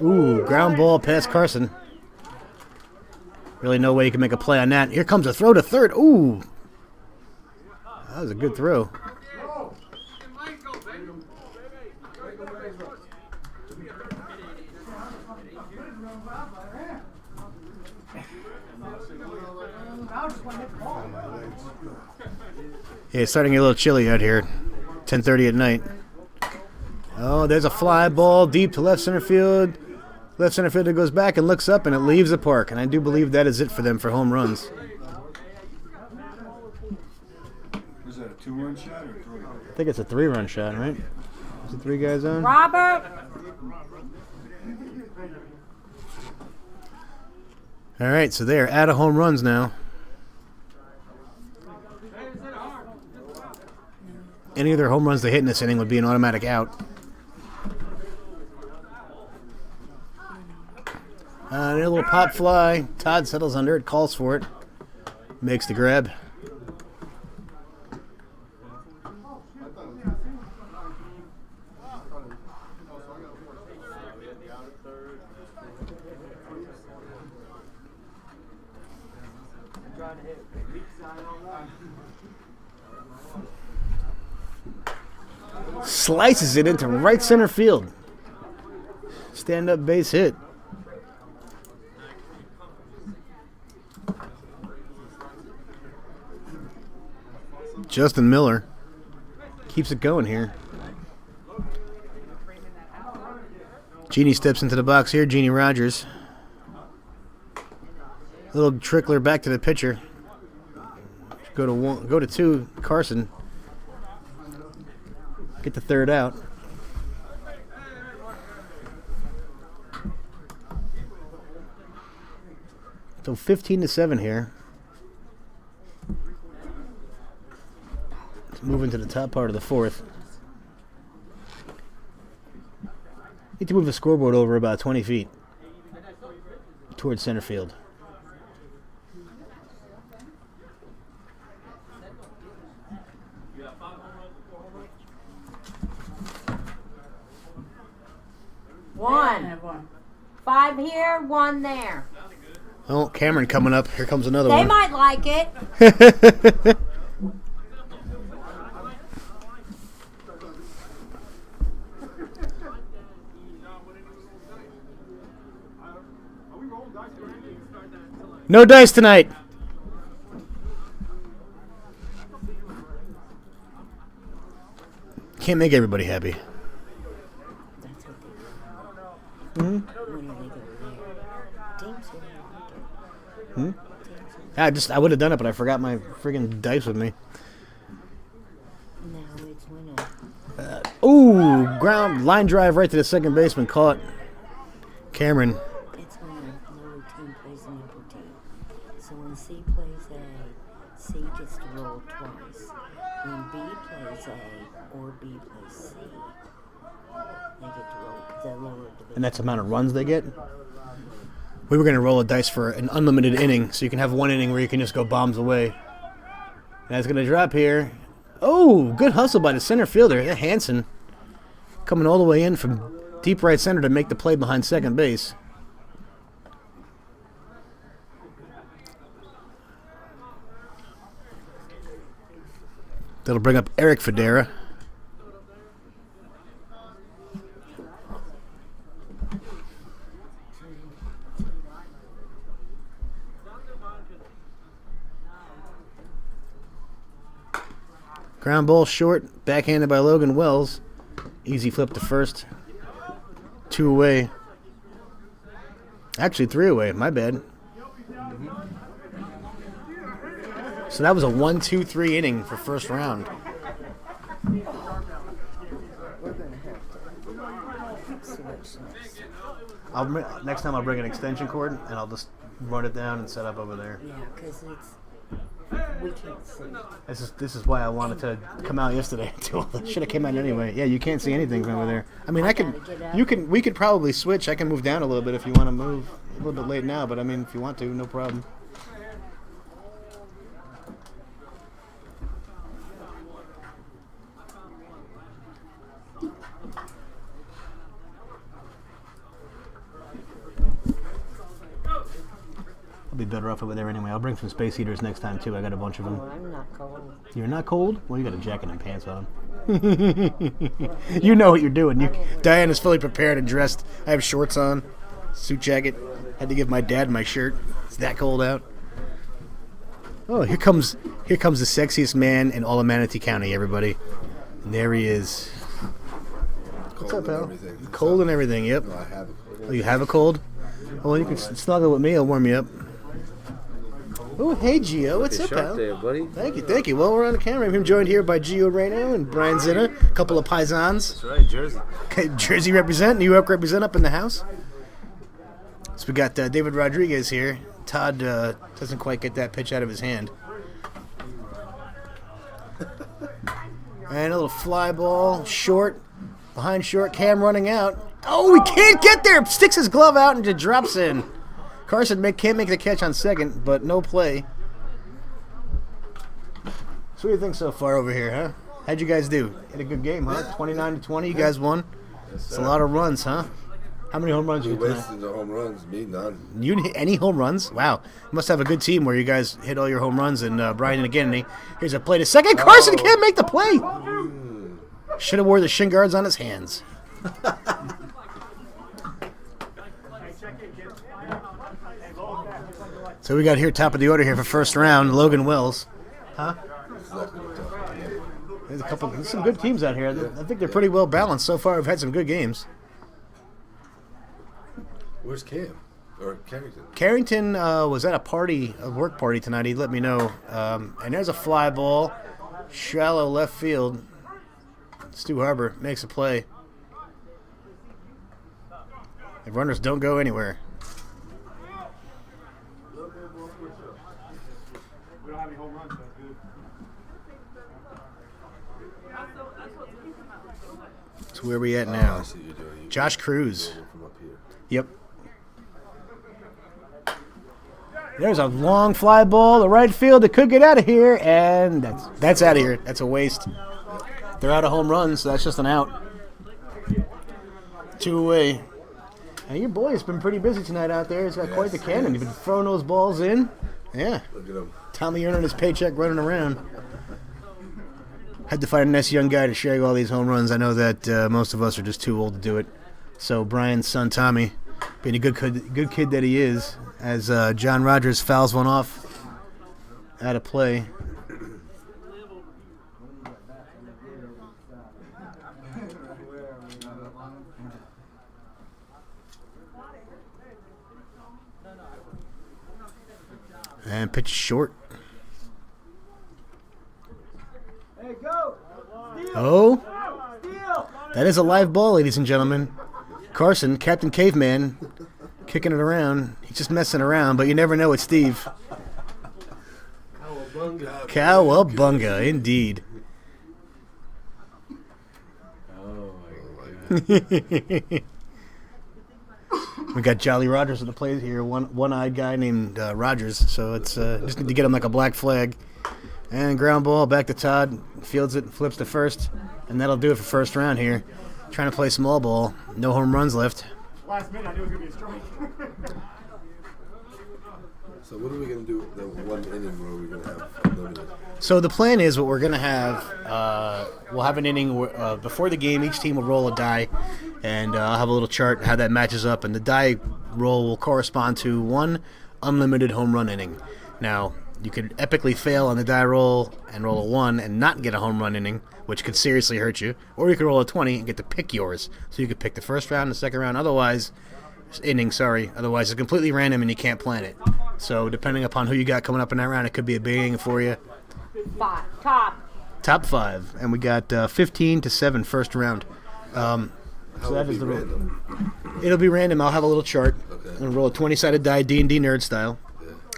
Ooh, ground ball past Carson. Really no way you can make a play on that. Here comes a throw to third. Ooh. That was a good throw. Yeah, it's starting to get a little chilly out here. 10:30 at night. Oh, there's a fly ball deep to left center field. Left center fielder goes back and looks up, and it leaves the park. And I do believe that is it for them for home runs. Is that a 2-run shot or 3? I think it's a 3-run shot, right? Is it 3 guys on? Robert. All right, so they are out of home runs now. Any of their home runs they hit in this inning would be an automatic out. A little pop fly. Todd settles under it, calls for it, makes the grab. Slices it into right center field. Stand-up base hit. Justin Miller keeps it going here. Jeannie steps into the box here. Jeannie Rogers. Little trickler back to the pitcher. Go to 2. Carson. Get the third out. So 15-7 here. Let's move into the top part of the 4th. Need to move the scoreboard over about 20 feet towards center field. One. 5 here, 1 there. Oh, Cameron coming up. Here comes another They one. might like it. No dice tonight. Can't make everybody happy. That's what they do. When they go there. Teams will like it. I would have done it, but I forgot my friggin' dice with me. Now it's winner. Ooh, ground line drive right to the second baseman. Caught. Cameron. It's when the lower team plays an upper team. So when C plays A, C gets to roll twice. When B plays A or B plays C, they get to roll the lower division. And that's the amount of runs they get. We were going to roll a dice for an unlimited inning, so you can have one inning where you can just go bombs away. That's going to drop here. Oh, good hustle by the center fielder, Hansen, coming all the way in from deep right center to make the play behind second base. That'll bring up Eric Federa. Ground ball short, backhanded by Logan Wells. Easy flip to first. 2 away. Actually, 3 away. My bad. So that was a 1-2-3 inning for first round. We're going to have to switch next. Next time I'll bring an extension cord and I'll just run it down and set up over there. Yeah, because we can't see. This is why I wanted to come out yesterday. Should have came out anyway. Yeah, you can't see anything from over there. I mean, we could probably switch. I can move down a little bit if you want to move. A little bit late now, but I mean, if you want to, no problem. I'll be better off over there anyway. I'll bring some space heaters next time too. I got a bunch of them. Oh, I'm not cold. You're not cold? Well, you got a jacket and pants on. You know what you're doing. Diane is fully prepared and dressed. I have shorts on, suit jacket. Had to give my dad my shirt. It's that cold out. Oh, here comes the sexiest man in all of Manatee County, everybody. And there he is. What's up, pal? Cold and everything. Yep. No, I have a cold. Oh, you have a cold? Oh, well, you can snuggle with me. I'll warm you up. Oh, hey, Gio. What's up, pal? There, buddy. Thank you. Well, we're on the camera. I'm joined here by Gio Reno and Brian Zinna, a couple of paisans. That's right, Jersey. Okay, Jersey represent, New York represent up in the house. So we got David Rodriguez here. Todd doesn't quite get that pitch out of his hand. And a little fly ball, short, behind short, Cam running out. Oh, he can't get there. Sticks his glove out and just drops in. Carson can't make the catch on second, but no play. So what do you think so far over here, huh? How'd you guys do? Had a good game, huh? 29-20, you guys won? It's a lot of runs, huh? How many home runs You you hit wasted the home runs, me none. You didn't hit any home runs? Wow. You must have a good team where you guys hit all your home runs. And Brian again, here's a play to second. Carson can't make the play. Should have wore the shin guards on his hands. So we got here top of the order here for first round, Logan Wells. Huh? There's some good teams out here. I think they're pretty well balanced so far. We've had some good games. Where's Cam? Or Carrington? Carrington was at a work party tonight. He let me know. And there's a fly ball, shallow left field. Stu Harbor makes a play. The runners don't go anywhere. We don't have any home runs, so that's good. So where are we at now? I see what you're doing. Josh Cruz. From up here. Yep. There's a long fly ball to right field. It could get out of here, and that's out of here. That's a waste. They're out of home runs, so that's just an out. 2 away. Now your boy has been pretty busy tonight out there. He's got quite the cannon. He's been throwing those balls in. Yeah. Look at him. Tommy earning his paycheck running around. Had to find a nice young guy to share all these home runs. I know that most of us are just too old to do it. So Brian's son Tommy, being a good kid that he is, as John Rogers fouls one off out of play. And pitch short. Hey, go! Oh, that is a live ball, ladies and gentlemen. Carson, Captain Caveman, kicking it around. He's just messing around, but you never know with Steve. Cowabunga, indeed. Oh my God. We got Jolly Rogers at the plate here, one-eyed guy named Rogers. So it's just need to get him like a black flag. And ground ball back to Todd. Fields it, flips to first, and that'll do it for first round here. Trying to play small ball. No home runs left. Last minute, I knew it was going to be a strike. So what are we gonna do with the one inning where we're gonna have unlimited? So the plan is what we're going to have, we'll have an inning before the game. Each team will roll a die, and I'll have a little chart how that matches up. And the die roll will correspond to one unlimited home run inning. Now, you could epically fail on the die roll and roll a 1 and not get a home run inning, which could seriously hurt you. Or you could roll a 20 and get to pick yours. So you could pick the first round, the second round. Otherwise, it's completely random and you can't plan it. So depending upon who you got coming up in that round, it could be a big inning for you. Top 5. And we got 15 to 7 first round. So that is the rule. It'll be random. I'll have a little chart. Okay. I'm going to roll a 20-sided die, D&D nerd style.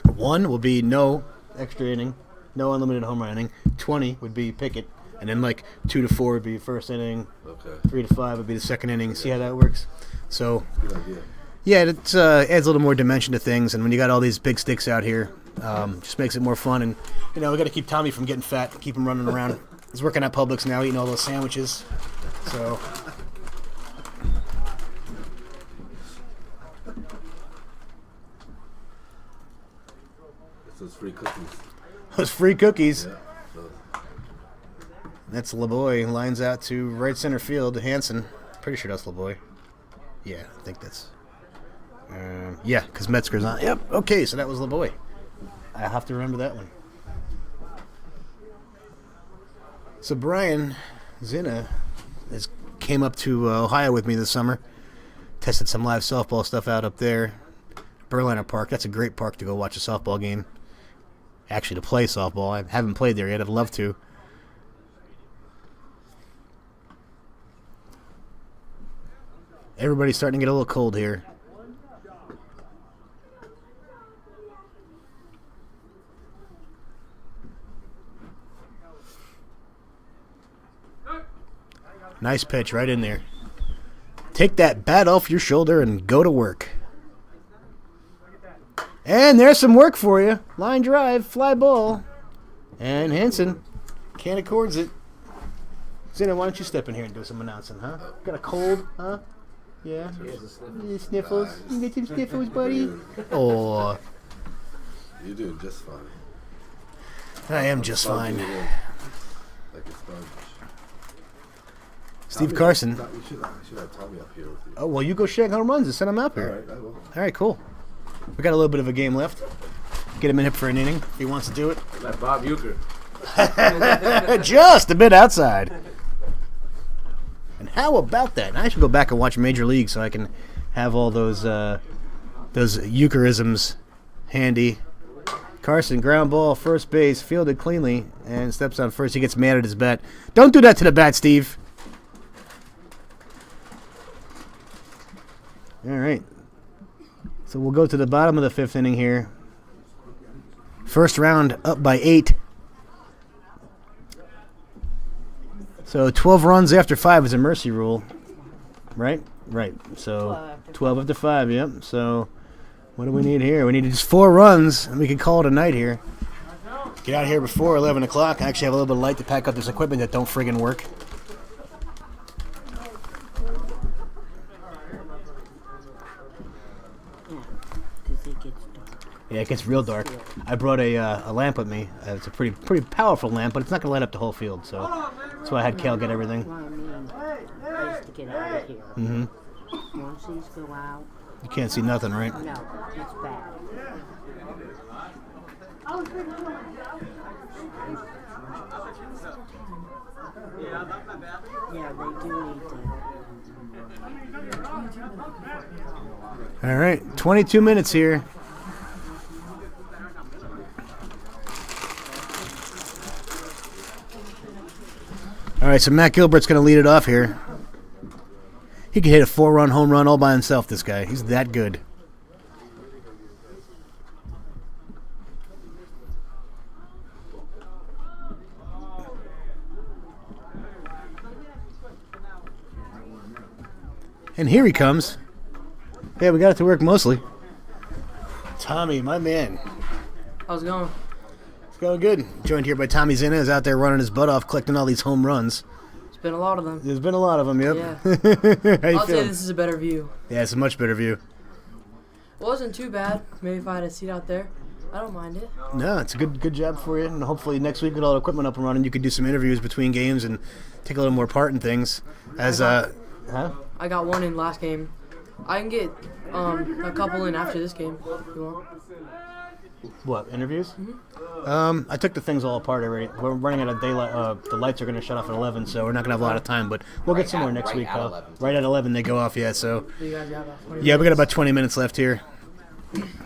1 will be no extra inning, no unlimited home run inning. 20 would be pick it. And then like 2 to 4 would be first inning. Okay. 3 to 5 would be the second inning. See how that works? So, Good idea. yeah, it adds a little more dimension to things. And when you got all these big sticks out here, just makes it more fun. And, we got to keep Tommy from getting fat, keep him running around. He's working at Publix now, eating all those sandwiches. So, It's those free cookies. those free cookies. Yeah. So, That's LeBoy. Lines out to right center field. Hansen. Pretty sure that's LeBoy. Yeah, I think that's... yeah, because Metzger's on. Yep, okay, so that was LeBoy. I have to remember that one. So Brian Zinna came up to Ohio with me this summer. Tested some live softball stuff out up there. Berliner Park. That's a great park to go watch a softball game. Actually, to play softball. I haven't played there yet. I'd love to. Everybody's starting to get a little cold here. Nice pitch right in there. Take that bat off your shoulder and go to work. And there's some work for you. Line drive, fly ball. And Hansen can't accords it. Zena, why don't you step in here and do some announcing, huh? Got a cold, huh? Yeah. You sniffles. You get some sniffles, buddy. Oh, you're doing just fine. I am just fine. Like a sponge. Steve Carson. We should have Tommy up here with you. Oh, well, you go shag home runs and send him up All here. right, I will. All right, cool. We got a little bit of a game left. Get him in for an inning if he wants to do it. Like Bob Euchre. Just a bit outside. And how about that? I should go back and watch Major League so I can have all those Euchreisms handy. Carson, ground ball, first base, fielded cleanly, and steps on first. He gets mad at his bat. Don't do that to the bat, Steve. All right. So we'll go to the bottom of the 5th inning here. First round up by 8. So 12 runs after 5 is a mercy rule. Right? Right. So 12 after 5, yep. So what do we need here? We need just 4 runs, and we can call it a night here. Get out here before 11 o'clock. I actually have a little bit of light to pack up this equipment that don't friggin' work. Yeah, it gets real dark. I brought a lamp with me. It's a pretty powerful lamp, but it's not going to light up the whole field. So that's why I had Cal get everything. Well, I mean, I used to get out of here. Mm-hmm. Once these go out, You can't see nothing, right? no, it's bad. Yeah, they do need to. All right, 22 minutes here. All right, so Matt Gilbert's going to lead it off here. He could hit a 4-run home run all by himself, this guy. He's that good. And here he comes. Yeah, we got it to work mostly. Tommy, my man. How's it going? It's going good. Joined here by Tommy Zinna, who's out there running his butt off, collecting all these home runs. There's been a lot of them. There's been a lot of them, yep. Yeah. How you I'll say feeling? this is a better view. Yeah, it's a much better view. It wasn't too bad. Maybe if I had a seat out there, I don't mind it. No, it's a good job for you. And hopefully next week with all the equipment up and running, you could do some interviews between games and take a little more part in things. As I got one in last game. I can get a couple in after this game if you want. What, interviews? I took the things all apart already. We're running out of daylight. The lights are going to shut off at 11, so we're not going to have a lot of time. But we'll get some more next week, pal. 11. Right at 11 they go off, yeah. So So you guys got about 20 yeah, we got minutes. about 20 minutes left here.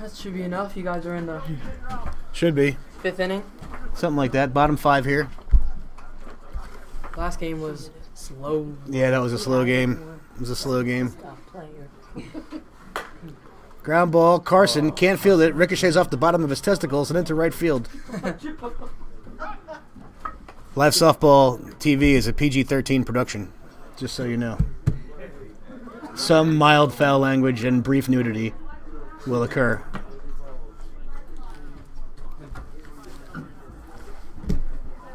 That should be enough. You guys are in the Should be 5th inning. something like that. Bottom 5 here. Last game was slow. Yeah, that was a slow game. It was a slow game. Stop player. Ground ball. Carson can't field it. Ricochets off the bottom of his testicles and into right field. Live Softball TV is a PG-13 production, just so you know. Some mild foul language and brief nudity will occur.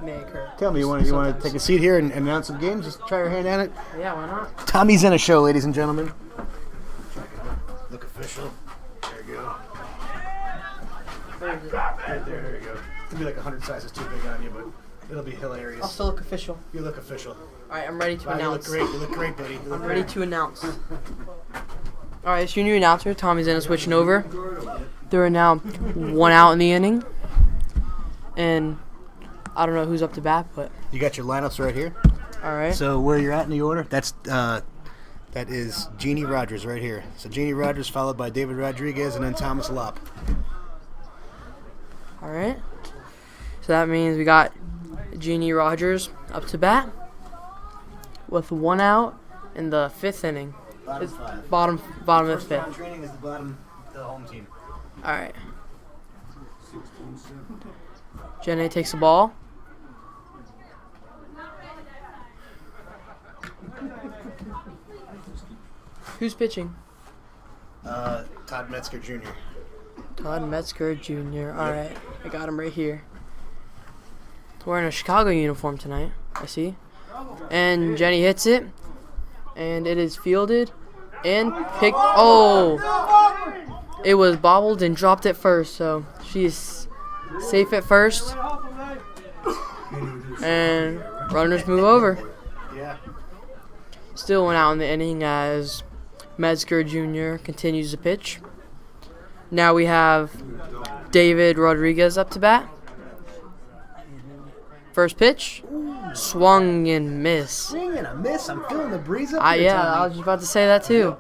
May occur. Tell me, you want to Sometimes. take a seat here and announce some games? Just try your hand at it. Yeah, why not? Tommy's in a show, ladies and gentlemen. Look official. There you go. Right there, there you go. It'll be like 100 sizes too big on you, but it'll be hilarious. I'll still look official. You look official. All right, I'm ready to Wow, you look announce. great. You look great, buddy. You look I'm ready great. to announce. All right, it's your new announcer. Tommy's in switching over. There are now 1 out in the inning, and I don't know who's up to bat, but You got your lineups right here. all right. So where you're at in the order, that is Jeannie Rogers right here. So Jeannie Rogers followed by David Rodriguez and then Thomas Lopp. All right. So that means we got Jeannie Rogers up to bat with 1 out in the 5th inning. Bottom It's 5. bottom of the 5th. training is the home team. All right. Jenny takes the ball. Who's pitching? Todd Metzger Jr. Todd Metzger Jr. All right, I got him right here. He's wearing a Chicago uniform tonight, I see. And Jenny hits it, and it is fielded and picked. Oh! It was bobbled and dropped at first, so she's safe at first. And runners move over. Yeah. Still 1 out in the inning as Metzger Jr. continues to pitch. Now we have David Rodriguez up to bat. First pitch, swung and miss. Swing and a miss. I'm feeling the breeze up here, Yeah, I Tommy. was just about to say that too.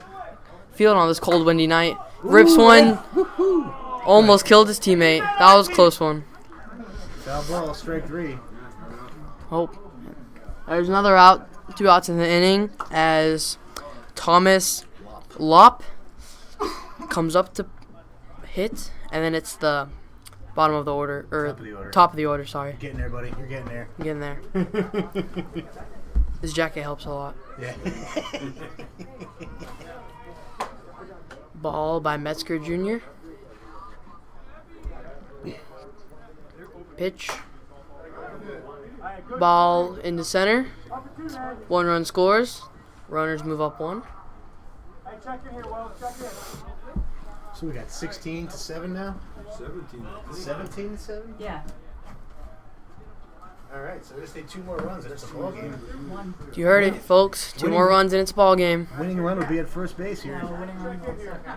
Feeling on this cold, windy night. Rips one, almost killed his teammate. That was a close one. Foul ball, strike 3. Hope. There's another out, 2 outs in the inning as Thomas Lopp comes up to hit, and then it's the bottom of the order, or Top of the order. top of the order, sorry. Getting there, buddy. You're getting there. I'm getting there. This jacket helps a lot. Yeah. Ball by Metzger Jr. Pitch. Ball into center. 1 run scores. Runners move up 1. So we got 16-7 now. 17. 17-7. Yeah. All right. So we just need 2 more runs and it's a ball game. You heard it, folks. 2 more runs and it's a ball game. Winning run would be at first base here.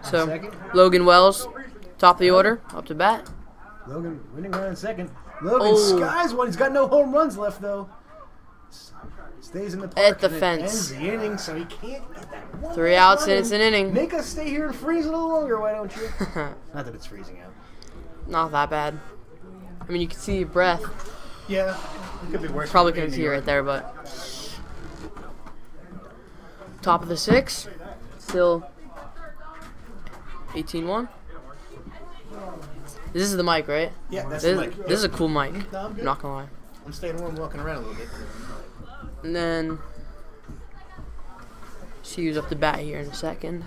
So Second. Logan Wells, top of the order, up to bat. Logan winning run in second. Logan Oh. skies one. He's got no home runs left though. Stays in the park At the and it fence. ends the inning, so he can't get that one 3 last outs run and it's an inning. Make us stay here and freeze a little longer, why don't you? Not that it's freezing out. Not that bad. I mean, you can see your breath. Yeah, it could be worse. Probably couldn't see it right there, but top of the 6, still 18-1. This is the mic, right? Yeah, that's This, the mic. this is a cool mic. No, I'm good. Not gonna lie. I'm staying warm, walking around a little bit. And then she use up the bat here in a second.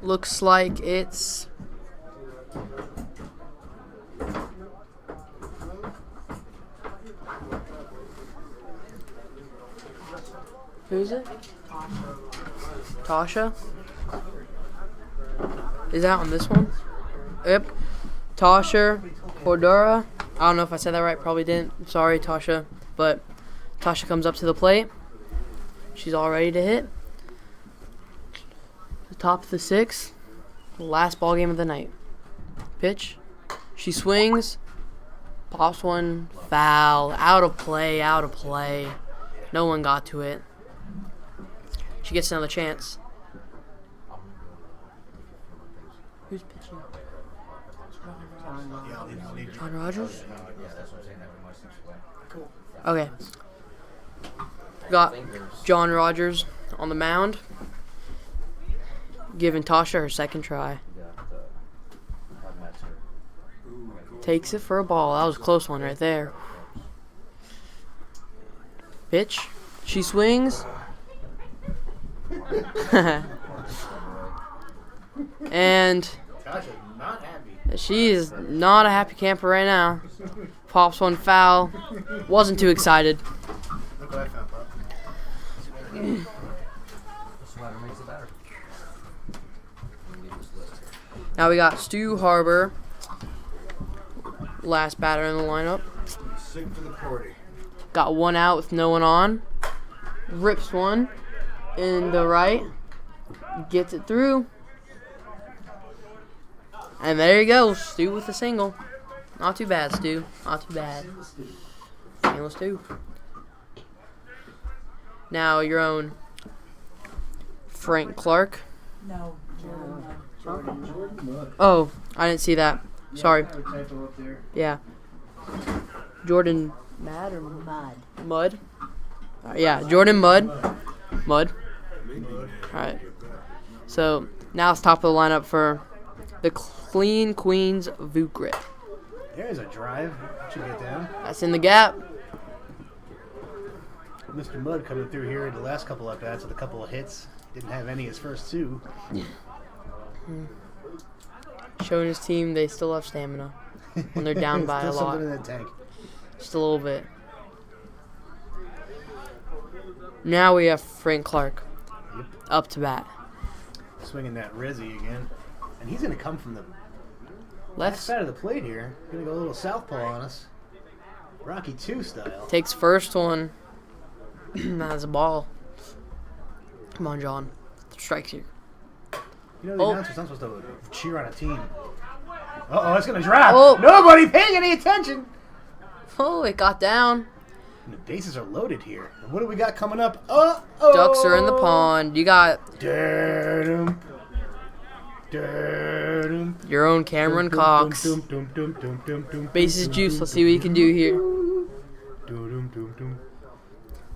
Looks like it's who's it? Tasha? Is that on this one? Yep. Tasha Cordura. I don't know if I said that right. Probably didn't. Sorry, Tasha. But Tasha comes up to the plate. She's all ready to hit. The top of the 6th. Last ball game of the night. Pitch. She swings. Pops one. Foul. Out of play. Out of play. No one got to it. She gets another chance. Who's pitching? John Rogers? Okay. Got John Rogers on the mound. Giving Tasha her second try. Takes it for a ball. That was a close one right there. Pitch. She swings. And she is not a happy camper right now. Pops one foul. Wasn't too excited. Look what I found, Pop. Now we got Stu Harbor. Last batter in the lineup. Sick for the party. Got one out with no one on. Rips one in the right. Gets it through. And there you go. Stu with a single. Not too bad, Stu. Not too bad. Single Stu. Now your own Frank Clark. No, Jordan. Oh, I didn't see that. Sorry. Typo up there. Yeah. Jordan Mad or Mud. Mud? Yeah, Jordan Mud. Mud. Alright. So now it's top of the lineup for the Clean Queens Vukgripz. There's a drive. Should get down. That's in the gap. Mr. Mudd coming through here in the last couple at bats with a couple of hits. Didn't have any his first 2. Showing his team they still have stamina when they're down by a Still lot. something in that tank. Just a little bit. Now we have Frank Clark up to bat. Swinging that Rizzy again. And he's going to come from the left Left side of the plate here. Going to go a little southpaw on us. Rocky 2 style. takes first one. That's a ball. Come on, John. Strikes you. You know the Oh. announcer's not supposed to cheer on a team. Uh-oh, it's going to drop. Oh. Nobody paying any attention. Oh, it got down. And the bases are loaded here. And what do we got coming up? Uh-oh. Ducks are in the pond. You got Dum, dum, your own Cameron dum, Cox. dum, dum, dum, dum, dum, dum, Bases dum, juice. dum, Let's see what you can do here. dum, dum, dum, dum.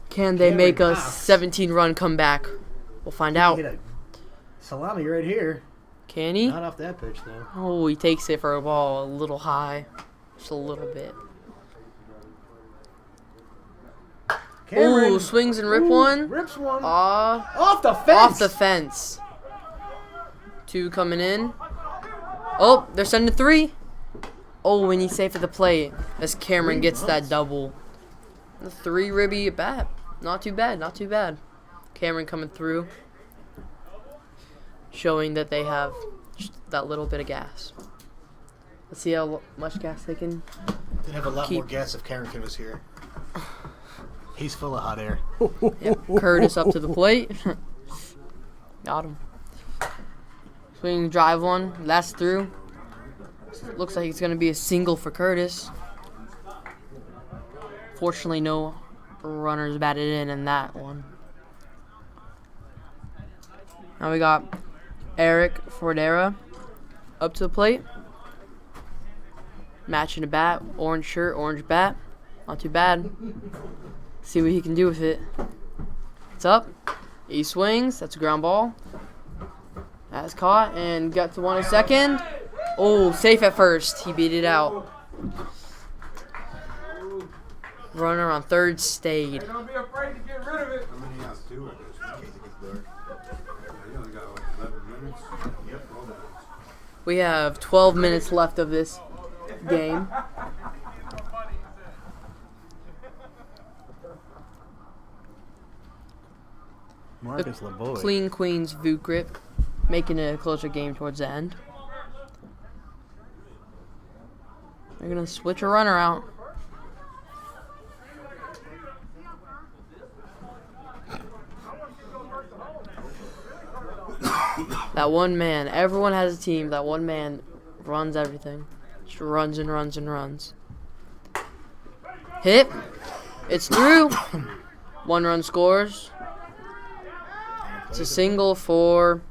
Can they Cameron make a Cox. 17-run comeback? We'll find Hit out. a salami right here. Can he? Not off that pitch, though. Oh, he takes it for a ball a little high. Just a little bit. Cameron. Ooh, swings and rip Ooh, one. Rips one. Off Off the fence. the fence. 2 coming in. Oh, they're sending 3. Oh, and he's safe at the plate as Cameron gets that double. The 3 ribby at bat. Not too bad, not too bad. Cameron coming through. Showing that they have just that little bit of gas. Let's see how much gas they can. They'd have a lot keep- more gas if Carrington was here. He's full of hot air. Yep. Curtis up to the plate. Got him. Swing drive one. That's through. Looks like it's going to be a single for Curtis. Fortunately, no runners batted in that one. Now we got Eric Fordera up to the plate. Matching the bat. Orange shirt, orange bat. Not too bad. See what he can do with it. It's up. He swings. That's a ground ball. That's caught and got to one at second. Oh, safe at first. He beat it out. Runner on third stayed. Don't be afraid to get rid of it. How many outs do I guess? You only got like 11 minutes. Yep. 12 minutes. We have 12 minutes left of this game. Marcus LeBoy. Clean Queens Vukgripz, making it a closer game towards the end. They're gonna switch a runner out. That one man, everyone has a team. That one man runs everything. Just runs and runs and runs. Hit. It's through. 1 run scores. It's a single for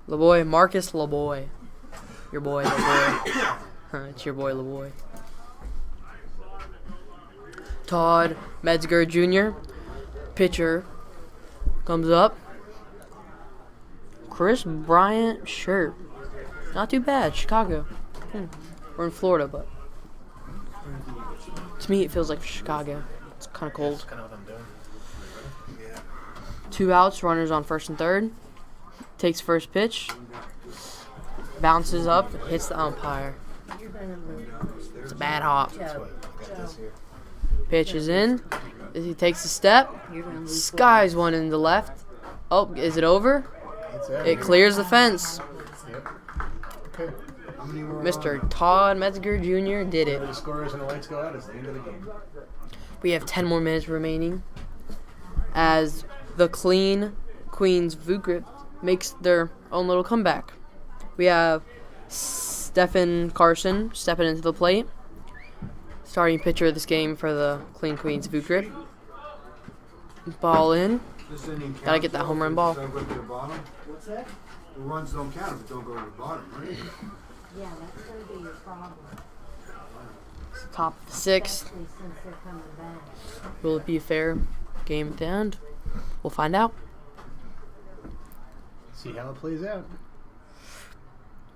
LeBoy. Marcus LeBoy. Your boy, LeBoy. It's your boy, LeBoy. Todd Metzger Jr. Pitcher comes up. Chris Bryant shirt. Not too bad. Chicago. We're in Florida, but to me it feels like Chicago. It's kind of cold. That's kind of what I'm doing. 2 outs, runners on first and third. Takes first pitch. Bounces up, hits the umpire. It's a bad hop. Pitch is in. He takes a step. Skies one in the left. Oh, is it over? It clears the fence. Mr. Todd Metzger Jr. did it. The scorers and the lights go out. It's the end of the game. We have 10 more minutes remaining as the Clean Queens Vukgripz makes their own little comeback. We have Stephen Carson stepping into the plate. Starting pitcher of this game for the Clean Queens Vukgripz. Ball in. Gotta get that home run ball. What's that? The runs don't count if it don't go to the bottom, right? Yeah, that's going to be your problem. Top of the 6th. Especially since they're coming back. Will it be a fair game at the end? We'll find out. See how it plays out.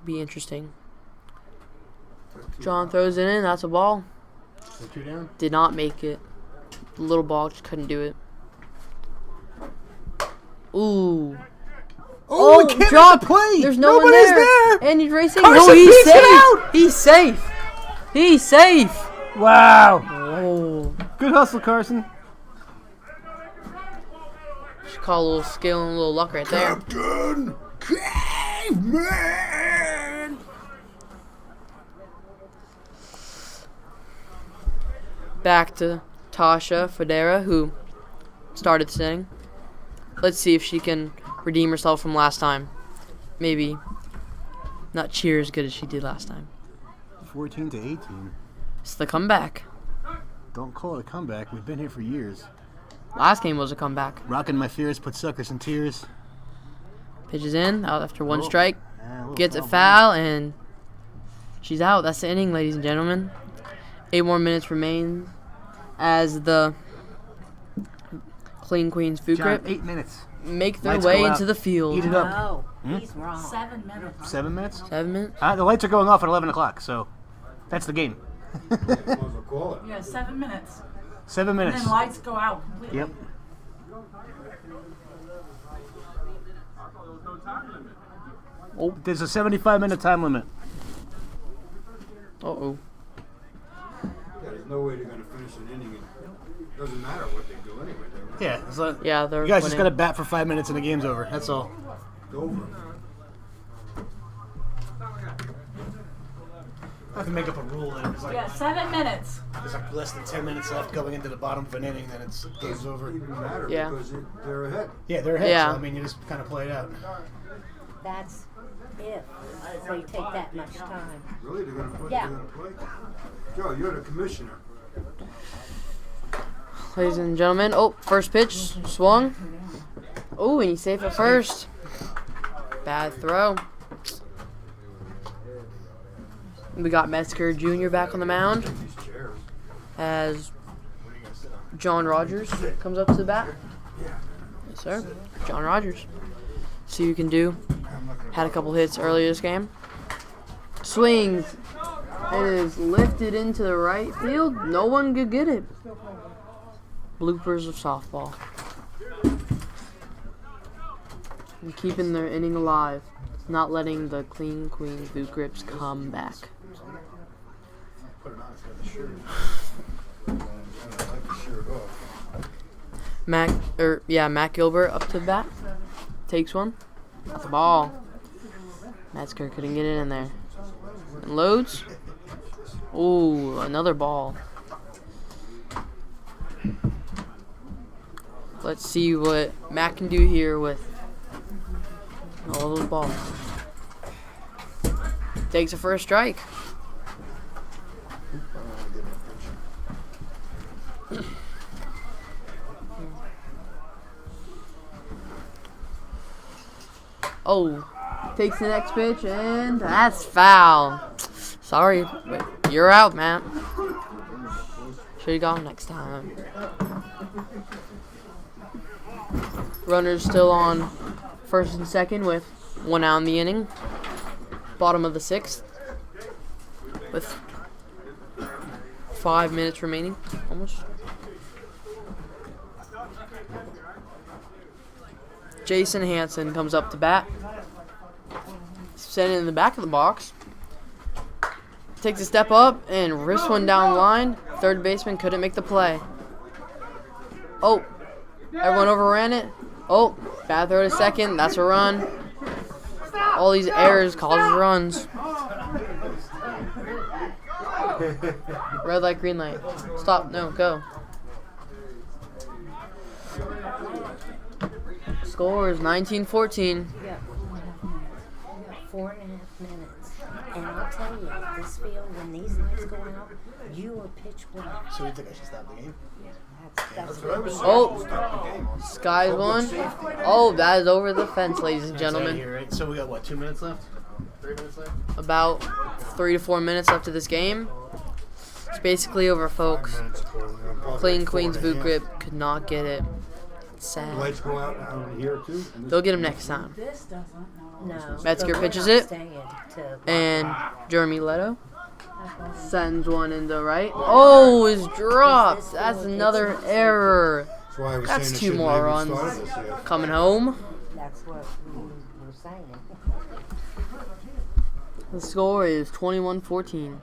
Be interesting. John throws it in. That's a ball. 2 down. Did not make it. The little ball just couldn't do it. Ooh. Oh, it can't drop. make the play. There's no Nobody's one there. there. And he's racing. Carson No, he's beats it safe. out. He's safe. He's safe. Wow. Oh. Good hustle, Carson. Should call a little skill and a little luck right there. Captain Caveman. Back to Tasha Federa, who started this inning. Let's see if she can redeem herself from last time. Maybe not cheer as good as she did last time. 14 to 18. It's the comeback. Don't call it a comeback. We've been here for years. Last game was a comeback. Rocking my fears, put suckers in tears. Pitches in, out after 1 Oh. strike. Little Gets a foul. foul, and she's out. That's the inning, ladies and gentlemen. 8 more minutes remain as the Clean Queens John, Vukgripz 8 minutes. make their Lights way go out. into the field. Eat it up. No, he's wrong. 7 minutes. 7 minutes? 7 minutes. The lights are going off at 11 o'clock, so that's the game. Might as well call it. Yeah, 7 minutes. 7 And minutes. then lights go out completely. Yep. Oh. There's a 75-minute time limit. Uh-oh. Yeah, there's no way they're going to finish an inning. It doesn't matter what they do anyway. Yeah. So Yeah, they're you guys just winning. got to bat for 5 minutes and the game's over. That's all. It's over. I have to make up a rule that it's like, Yeah, 7 minutes. there's like less than 10 minutes left going into the bottom of an inning, then it's game's over. It doesn't matter Yeah. because they're ahead. Yeah, they're ahead. Yeah. So, I mean, you just kind of play it out. That's if they take that much time. Really? They're going to play? Yeah. They're going to play? Joe, you're the commissioner. Ladies and gentlemen. Oh, first pitch. Swung. Oh, and he's safe at first. Bad throw. We got Metzger Jr. back on the mound as John Rogers comes up to the bat. Yes, sir. John Rogers. See what you can do. Had a couple hits earlier this game. Swings. It is lifted into the right field. No one could get it. Bloopers of softball. And keeping their inning alive. Not letting the Clean Queens Vukgripz come back. Matt Gilbert up to the bat. Takes one. That's the ball. Metzger couldn't get it in there. And loads. Ooh, another ball. Let's see what Matt can do here with all those balls. Takes a first strike. Oh, takes the next pitch, and that's foul. Sorry, but you're out, Matt. Should've gone next time. Runners still on first and second with 1 out in the inning. Bottom of the 6th with 5 minutes remaining, almost. Jason Hansen comes up to bat. Sent it in the back of the box. Takes a step up and rips one down the line. Third baseman couldn't make the play. Oh, everyone overran it. Oh, bad throw to second. That's a run. All these errors causes runs. Red light, green light. Stop. No, go. Score is 19-14. Yeah. 4.5 minutes. And I'll tell you, this field, when these lights go out, you are pitch black. So you think I should stop the game? That's what I was Oh, Sky's one. Oh, that is over the fence, ladies and gentlemen. Here, right? So we got what, 2 minutes left? 3 minutes left? About 3 to 4 minutes left of this game. It's basically over, folks. Clean Queens Vukgripz could not get it. Sad. Lights go out down here too. They'll get him next time. This doesn't. No. Metzger but we're pitches not it. staying to- And Jeremy Leto sends one in the right. Oh, is dropped. That's another error. That's why I was That's saying 2 it more shouldn't runs. have even started this year. Coming home. That's what we were saying. The score is 21-14. You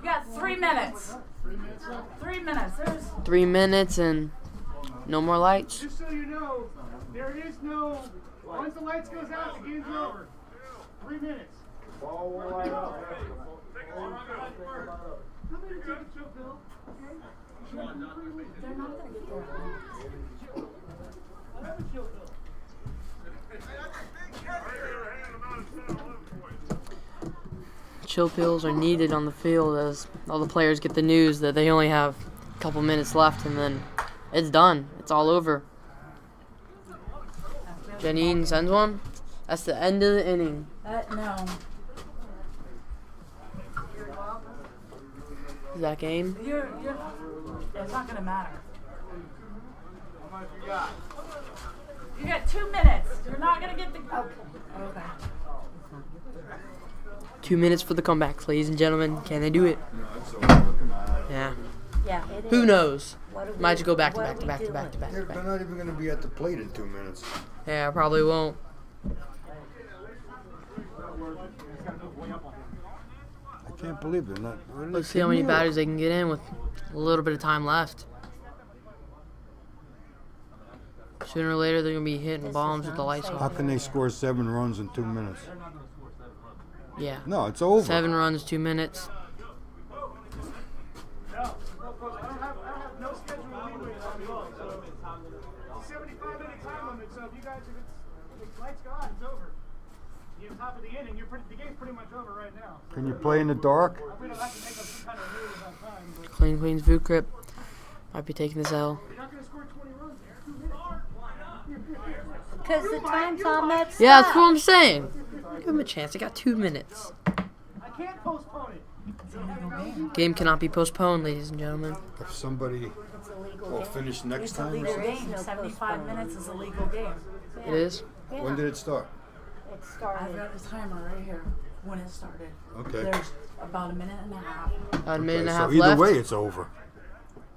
got 3 minutes. 3 minutes. There's 3 minutes and no more lights. Just so you know, there is no. Once the lights goes out, the game's over. 3 minutes. How many take a chill pill? they're not gonna get there. Have a chill pill. Chill pills are needed on the field as all the players get the news that they only have a couple minutes left and then it's done. It's all over. Janine sends one. That's the end of the inning. No. Is that game? You're. It's not gonna matter. You got 2 minutes. You're not gonna get the. Okay. 2 minutes for the comeback, ladies and gentlemen. Can they do it? Yeah. Yeah, it is. Who knows? What are we- Might just go back to what back are to we back to back to doing? back to They're back. not even going to be at the plate in 2 minutes. Yeah, I probably won't. I can't believe they're not. what are they Let's see how many sitting there? batters they can get in with a little bit of time left. Sooner or later, they're going to be hitting bombs with the lights How off. can they score 7 runs in 2 minutes? Yeah. No, it's over. 7 runs, 2 minutes. I don't have no schedule leeway on the all, so it's a 75-minute time limit. So if you guys, if the lights go out, it's over. You're top of the inning. The game's pretty much over right now. So Can you play in the dark? we don't have to make up some kind of rules on time, but Clean Queens Vukgripz might be taking this L. you're not going to score 20 runs there. 2 minutes. Because the time's all messed Yeah, up. that's what I'm saying. Give him a chance. I got 2 minutes. I can't postpone it. Game cannot be postponed, ladies and gentlemen. If somebody will finish next It's a time or legal something. game. 75 minutes is a legal game. It is. When did it start? It I've started. got a timer right here when it started. Okay. There's about a minute and a half. About a minute and a Okay, half so either left. way, it's over.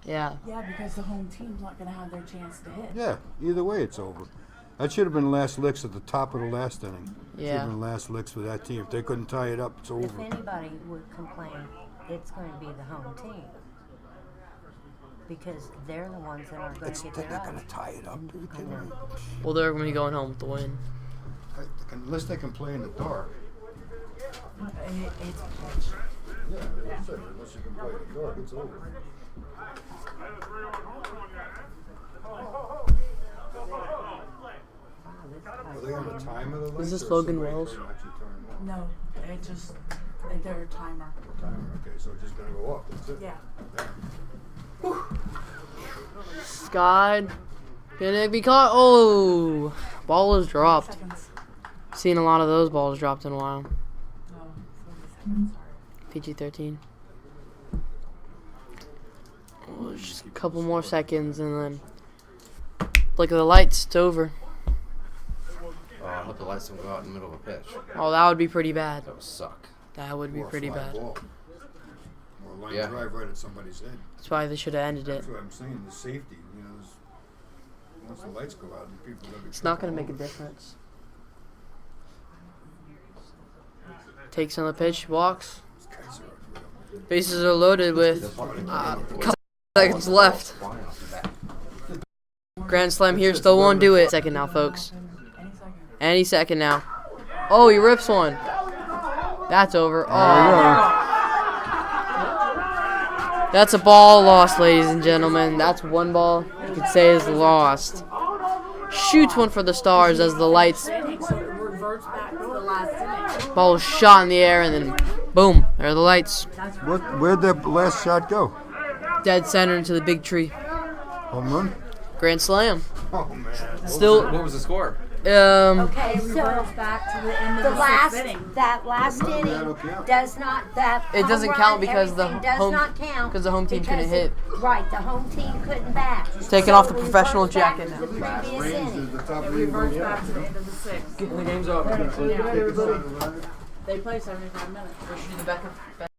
Yeah. Yeah, because the home team's not going to have their chance to hit. Yeah, either way, it's over. That should have been last licks at the top of the last inning. Should Yeah. have been last licks for that team. If they couldn't tie it up, it's If over. anybody would complain, it's going to be the home team. Because they're the ones that aren't going to get They're their not going up. to tie it up. Are you kidding me? Well, they're going to be going home with the win. Unless they can play in the dark. It's a pitch. Yeah, that's it. Unless you can play in the dark, it's over. Are they on the timer? The lights, this or Logan somebody Wells? can actually turn them on? No, it just, their timer. Timer. Okay, so it's just going to go up. That's it. Yeah. Sky. Can it be caught? Oh, ball is dropped. Seconds. Seen a lot of those balls dropped in a while. No, 40 seconds, sorry. PG-13. Oh, just a couple more seconds and then look at the lights. It's over. Oh, I hope the lights don't go out in the middle of a pitch. Oh, that would be pretty bad. That would suck. That would be Or a pretty fly bad. ball. Or a line Yeah. drive right at somebody's head. That's why they should have ended it. That's what I'm saying. The safety, you know, once the lights go out, and people are going to be. It's not going to make a difference. Takes on the pitch, walks. Bases are loaded with a couple seconds left. Grand slam here, still won't do it. Second now, folks. Any second now. Oh, he rips one. That's over. Oh. That's a ball lost, ladies and gentlemen. That's one ball you could say is lost. Shoots one for the Stars as the lights. So it reverts back to the last inning. Ball was shot in the air and then boom, there are the lights. Where'd that last shot go? Dead center into the big tree. Home run? Grand slam. Oh, man. Still, What was the score? Okay, It so reverts back to the end of the the last, sixth inning. that last inning does not, that It doesn't home count run, because the everything does home- not count because the home team couldn't because hit. Right, the home team couldn't bat. Taking So off the it professional reverts back jacket to now. the previous inning. It reverts back to the end of the sixth. the game's up. They play 75 minutes.